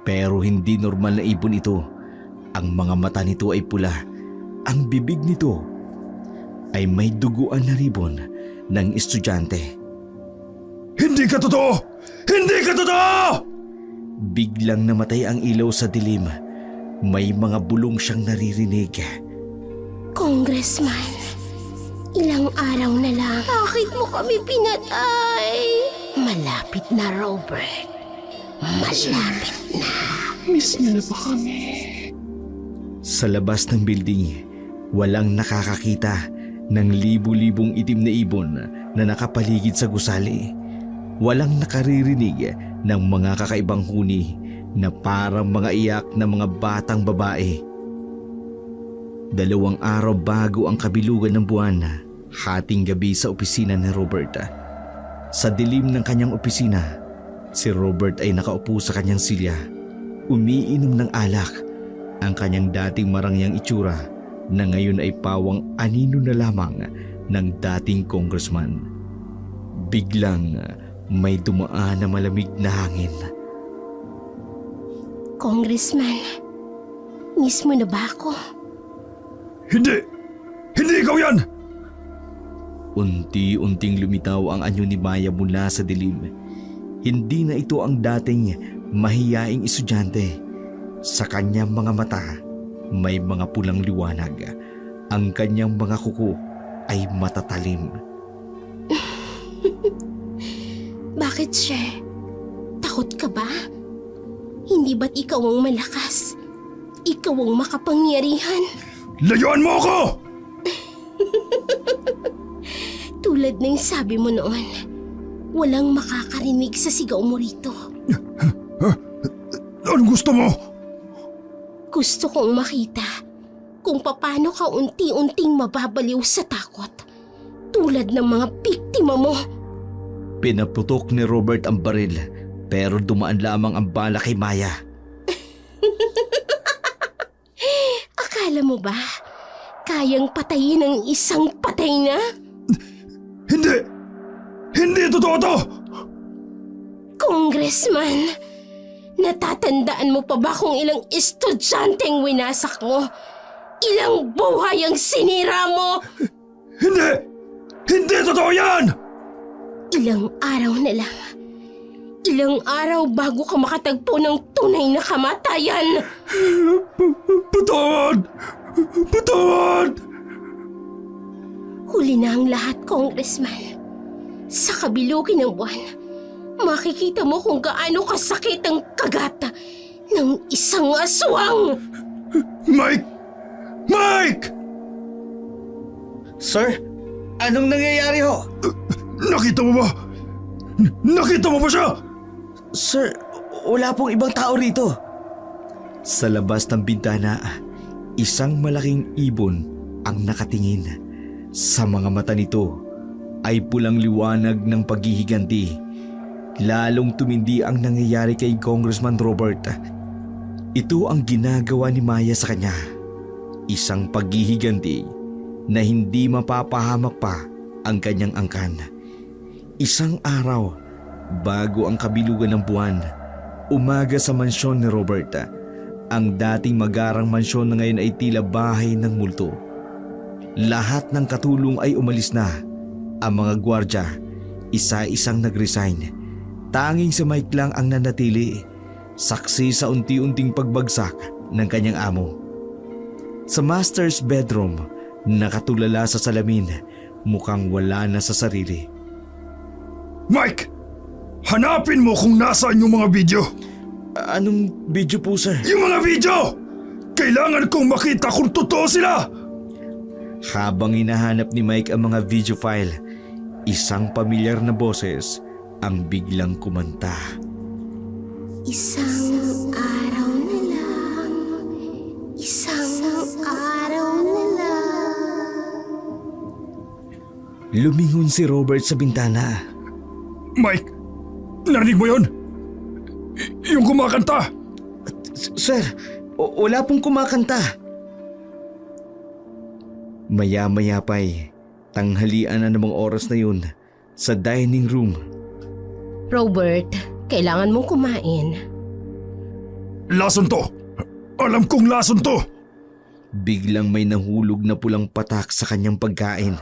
Pero hindi normal na ibon ito. Ang mga mata nito ay pula. Ang bibig nito ay may duguan na ribon ng estudyante. Hindi ka totoo! Hindi ka totoo! Biglang namatay ang ilaw sa dilim. May mga bulong siyang naririnig. Congressman, ilang araw na lang. Bakit mo kami pinatay? Malapit na, Robert. Malapit na. Miss niyo na ba kami? Sa labas ng building, walang nakakakita ng libu-libong itim na ibon na nakapaligid sa gusali. Walang nakaririnig ng mga kakaibang huni na parang mga iyak na mga batang babae. 2 araw bago ang kabilugan ng buwan, hating gabi sa opisina ni Robert. Sa dilim ng kanyang opisina, si Robert ay nakaupo sa kanyang silya. Umiinom ng alak. Ang kanyang dating marangyang itsura na ngayon ay pawang anino na lamang ng dating congressman. Biglang may dumaan na malamig na hangin. Congressman, miss mo na ba ako? Hindi! Hindi ikaw yan! Unti-unting lumitaw ang anyo ni Maya mula sa dilim. Hindi na ito ang dating mahiyaing estudyante. Sa kanyang mga mata, may mga pulang liwanag. Ang kanyang mga kuko ay matatalim. Bakit, sir? Takot ka ba? Hindi ba't ikaw ang malakas? Ikaw ang makapangyarihan? Layuan mo ako! Tulad ng sabi mo noon, walang makakarinig sa sigaw mo rito. Anong gusto mo? Gusto kong makita kung paano ka unti-unting mababaliw sa takot. Tulad ng mga biktima mo. Pinaputok ni Robert ang baril pero dumaan lamang ang bala kay Maya. Akala mo ba kayang patayin ng isang patay na? Hindi! Hindi totoo to! Congressman, natatandaan mo pa ba kung ilang estudyanteng winasak mo? Ilang buhay ang sinira mo? Hindi! Hindi totoo yan! Ilang araw na lang. Ilang araw bago ka makatagpo ng tunay na kamatayan. Patawad! Patawad! Huli na ang lahat, Congressman. Sa kabilukin ng buwan, makikita mo kung gaano kasakit ang kagat ng isang aswang. Mike! Mike! Sir, anong nangyayari ho? Nakita mo ba? Nakita mo ba siya? Sir, wala pong ibang tao rito. Sa labas ng bintana, isang malaking ibon ang nakatingin. Sa mga mata nito ay pulang liwanag ng paghihiganti. Lalong tumindi ang nangyayari kay Congressman Robert. Ito ang ginagawa ni Maya sa kanya. Isang paghihiganti na hindi mapapahamak pa ang kanyang angkan. Isang araw bago ang kabilugan ng buwan, umaga sa mansyon ni Robert. Ang dating magarang mansyon na ngayon ay tila bahay ng multo. Lahat ng katulong ay umalis na. Ang mga gwardya, isa-isang nag-resign. Tanging si Mike lang ang nanatili, saksi sa unti-unting pagbagsak ng kanyang amo. Sa master's bedroom, nakatulala sa salamin, mukhang wala na sa sarili. Mike! Hanapin mo kung nasaan yung mga video! Anong video po, sir? Yung mga video! Kailangan kong makita kung totoo sila! Habang hinahanap ni Mike ang mga video file, isang pamilyar na boses ang biglang kumanta. Isang araw na lang, isang araw na lang. Lumingon si Robert sa bintana. Mike! Narinig mo yun? Yung kumakanta! Sir, wala pong kumakanta. Maya-maya pa'y tanghalian na namang oras na yun sa dining room. Robert, kailangan mong kumain. Lason to! Alam kong lason to! Biglang may nahulog na pulang patak sa kanyang pagkain.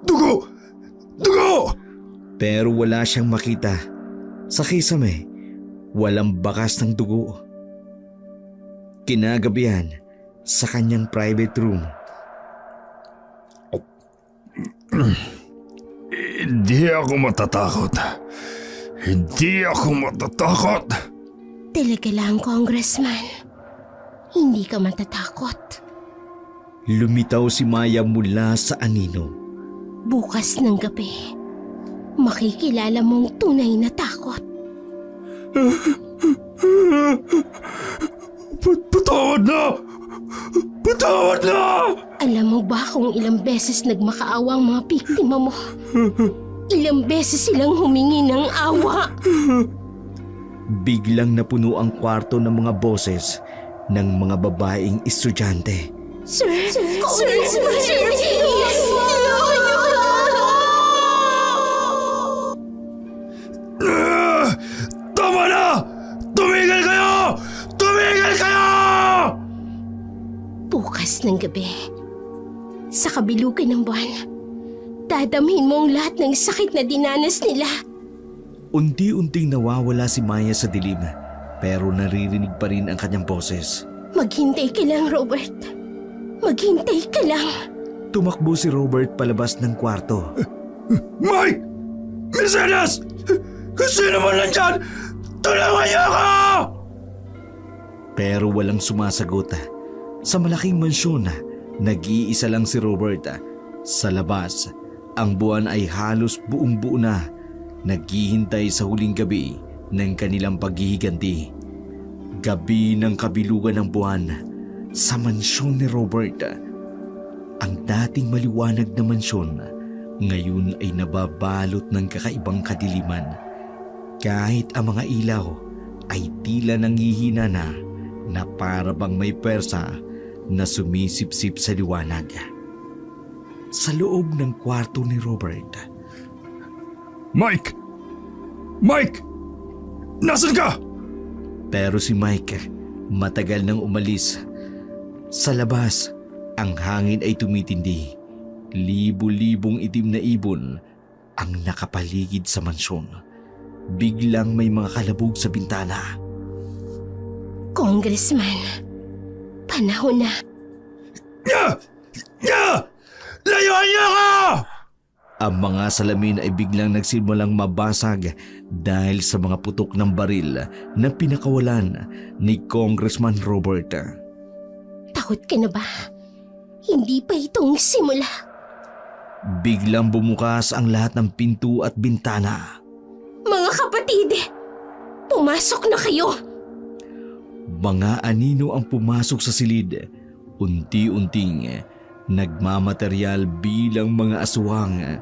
Dugo! Dugo! Pero wala siyang makita. Sa kisame, walang bakas ng dugo. Kinagabihan, sa kanyang private room. Hindi ako matatakot. Hindi ako matatakot. Talaga lang, Congressman. Hindi ka matatakot. Lumitaw si Maya mula sa anino. Bukas ng gabi, makikilala mong tunay na takot. Patawad na! Patawad na! Alam mo ba kung ilang beses nagmakaawa ang mga biktima mo? Ilang beses silang humingi ng awa. Biglang napuno ang kwarto ng mga boses ng mga babaeng estudyante. Sir, Congressman, Tama na! Tumigil kayo! Tumigil kayo! bukas ng gabi, sa kabilugan ng buwan, dadamhin mo ang lahat ng sakit na dinanas nila. Unti-unting nawawala si Maya sa dilim, pero naririnig pa rin ang kanyang boses. Maghintay ka lang, Robert. Maghintay ka lang. Tumakbo si Robert palabas ng kwarto. Mike! Mercedes! Sino man nandyan? Tulungan niyo ako! Pero walang sumasagot. Sa malaking mansyon, nag-iisa lang si Robert. Sa labas, ang buwan ay halos buong buo na, naghihintay sa huling gabi ng kanilang paghihiganti. Gabi ng kabilugan ng buwan sa mansyon ni Robert. Ang dating maliwanag na mansyon ngayon ay nababalot ng kakaibang kadiliman. Kahit ang mga ilaw ay tila nanghihina na para bang may persa na sumisipsip sa liwanag. Sa loob ng kwarto ni Robert. Mike! Mike! Nasaan ka? Pero si Mike matagal nang umalis. Sa labas, ang hangin ay tumitindi. Libo-libong itim na ibon ang nakapaligid sa mansyon. Biglang may mga kalabog sa bintana. Congressman, panahon na. Layuan niyo ako! Ang mga salamin ay biglang nagsimulang mabasag dahil sa mga putok ng baril na pinakawalan ni Congressman Robert. Takot ka na ba? Hindi pa itong simula. Biglang bumukas ang lahat ng pinto at bintana. Mga kapatid, pumasok na kayo. Mga anino ang pumasok sa silid. Unti-unting nagmamateryal bilang mga aswang.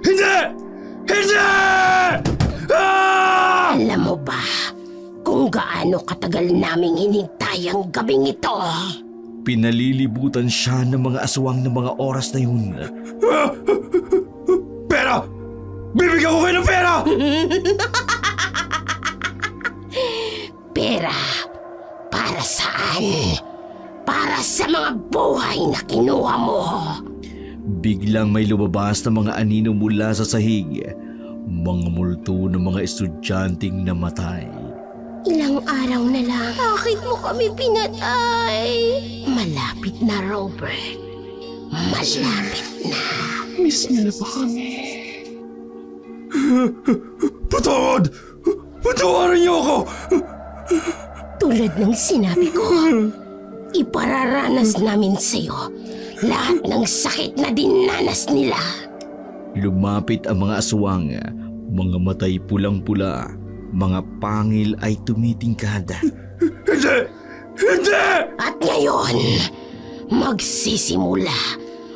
Hindi! Hindi! Ah! Alam mo ba kung gaano katagal naming hinintay ang gabing ito? Pinalilibutan siya ng mga aswang ng mga oras na yun. Pera! Bibigyan ko kayo ng pera! Pera, para saan? Para sa mga buhay na kinuha mo. Biglang may lumabas na mga anino mula sa sahig. Mga multo ng mga estudyanteng namatay. Ilang araw na lang. Bakit mo kami pinatay? Malapit na, Robert. Malapit na. Miss niyo na ba kami? Patawad! Patawarin niyo ako! Tulad ng sinabi ko, ipararanas namin sa'yo lahat ng sakit na dinanas nila. Lumapit ang mga aswang, mga matay pulang-pula, mga pangil ay tumitingkad. Hindi! Hindi! At ngayon, magsisimula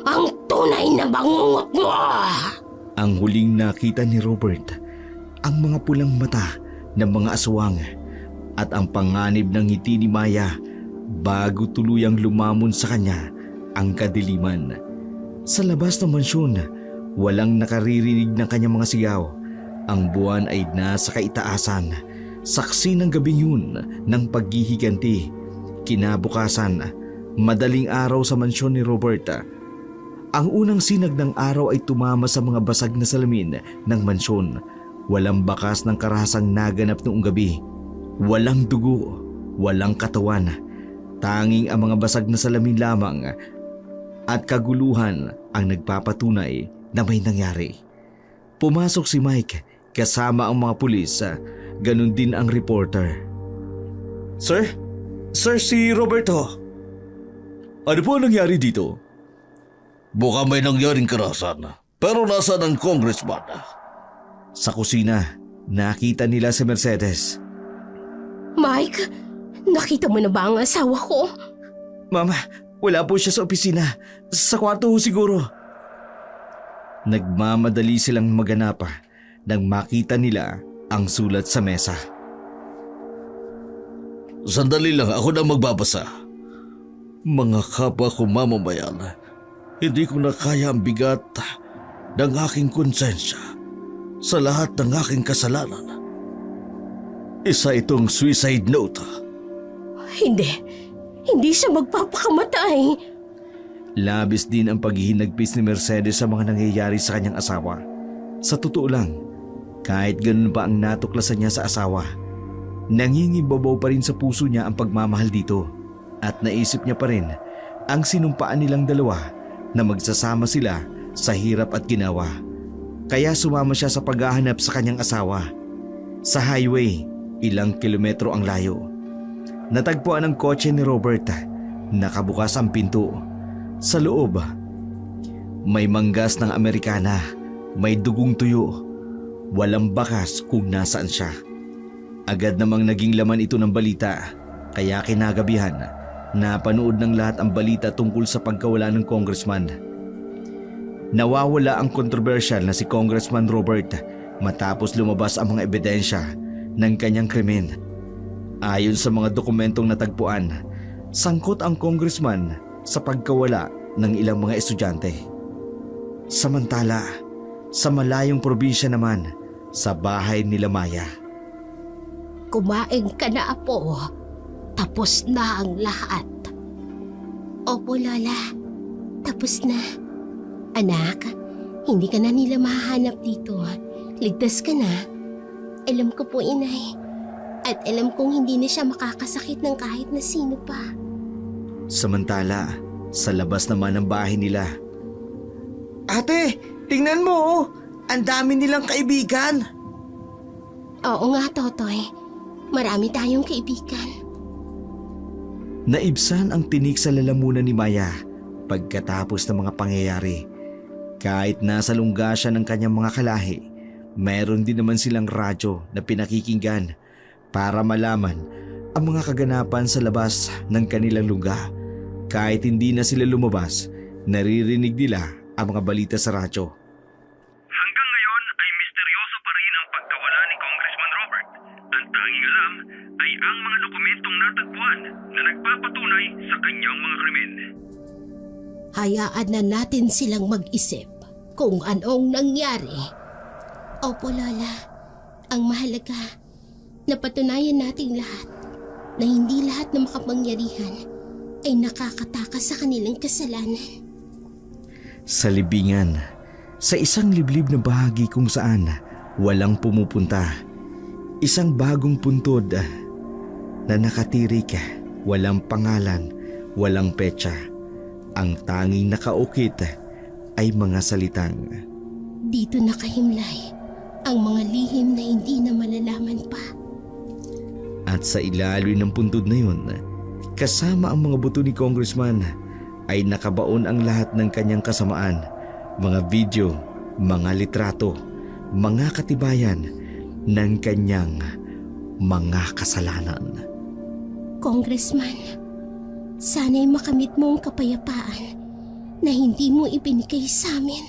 ang tunay na bangungot mo. Ang huling nakita ni Robert, ang mga pulang mata ng mga aswang at ang panganib ng ngiti ni Maya bago tuluyang lumamon sa kanya ang kadiliman. Sa labas ng mansyon, walang nakaririnig ng kanyang mga sigaw. Ang buwan ay nasa kaitaasan, saksi ng gabing yun ng paghihiganti. Kinabukasan, madaling araw sa mansyon ni Robert. Ang unang sinag ng araw ay tumama sa mga basag na salamin ng mansyon. Walang bakas ng karahasang naganap noong gabi. Walang dugo, walang katawan. Tanging ang mga basag na salamin lamang at kaguluhan ang nagpapatunay na may nangyari. Pumasok si Mike kasama ang mga pulis, ganun din ang reporter. Sir? Sir, si Roberto. Ano po ang nangyari dito? Baka may nangyaring karahasan, pero nasaan ang congressman? Sa kusina, nakita nila si Mercedes. Mike, nakita mo na ba ang asawa ko? Mama, wala po siya sa opisina. Sa kwarto ho siguro. Nagmamadali silang maganap nang makita nila ang sulat sa mesa. Sandali lang, ako na magbabasa. Mga kapwa ko mamamayan, hindi ko na kaya ang bigat ng aking konsensya sa lahat ng aking kasalanan. Isa itong suicide note. Hindi siya magpapakamatay. Labis din ang paghihinagpis ni Mercedes sa mga nangyayari sa kanyang asawa. Sa totoo lang, kahit ganun pa ang natuklasan niya sa asawa, nangingibabaw pa rin sa puso niya ang pagmamahal dito at naisip niya pa rin ang sinumpaan nilang dalawa na magsasama sila sa hirap at ginawa. Kaya sumama siya sa paghahanap sa kanyang asawa. Sa highway, ilang kilometro ang layo. Natagpuan ang kotse ni Robert. Nakabukas ang pinto. Sa loob, may manggas ng Amerikana, may dugong tuyo. Walang bakas kung nasaan siya. Agad namang naging laman ito ng balita, kaya kinagabihan, napanood ng lahat ang balita tungkol sa pagkawala ng congressman. Nawawala ang kontrobersyal na si Congressman Robert matapos lumabas ang mga ebidensya ng kanyang krimen. Ayon sa mga dokumentong natagpuan, sangkot ang congressman sa pagkawala ng ilang mga estudyante. Samantala, Sa malayong probinsya naman, sa bahay nila Maya. Kumain ka na, Apo. Tapos na ang lahat. Opo, Lola. Tapos na. Anak, hindi ka na nila mahahanap dito. Ligtas ka na. Alam ko po, Inay. At alam kong hindi na siya makakasakit ng kahit na sino pa. Samantala, sa labas naman ng bahay nila. Ate, tingnan mo oh. Ang dami nilang kaibigan. Oo nga, Totoy. Marami tayong kaibigan. Naibsan ang tinik sa lalamunan ni Maya pagkatapos ng mga pangyayari. Kahit nasa lungga siya ng kanyang mga kalahi, mayroon din naman silang radyo na pinakikinggan para malaman ang mga kaganapan sa labas ng kanilang lungga. Kahit hindi na sila lumabas, naririnig nila ang mga balita sa radyo. Hanggang ngayon ay misteryoso pa rin ang pagkawala ni Congressman Robert. Ang tanging alam ay ang mga dokumentong natagpuan na nagpapatunay sa kanyang mga krimen. Hayaan na natin silang mag-isip kung anong nangyari. Opo, Lola. Ang mahalaga, napatunayan nating lahat na hindi lahat ng makapangyarihan ay nakakatakas sa kanilang kasalanan. Sa libingan, sa isang liblib na bahagi kung saan walang pumupunta. Isang bagong puntod na nakatirik, walang pangalan, walang petsa. Ang tanging nakaukit ay mga salitang, Dito nakahimlay ang mga lihim na hindi na malalaman pa. at sa ilalim ng puntod na yun, kasama ang mga buto ni Congressman, ay nakabaon ang lahat ng kanyang kasamaan, mga video, mga litrato, mga katibayan ng kanyang mga kasalanan. Congressman, sana'y makamit mo ang kapayapaan na hindi mo ibinigay sa amin.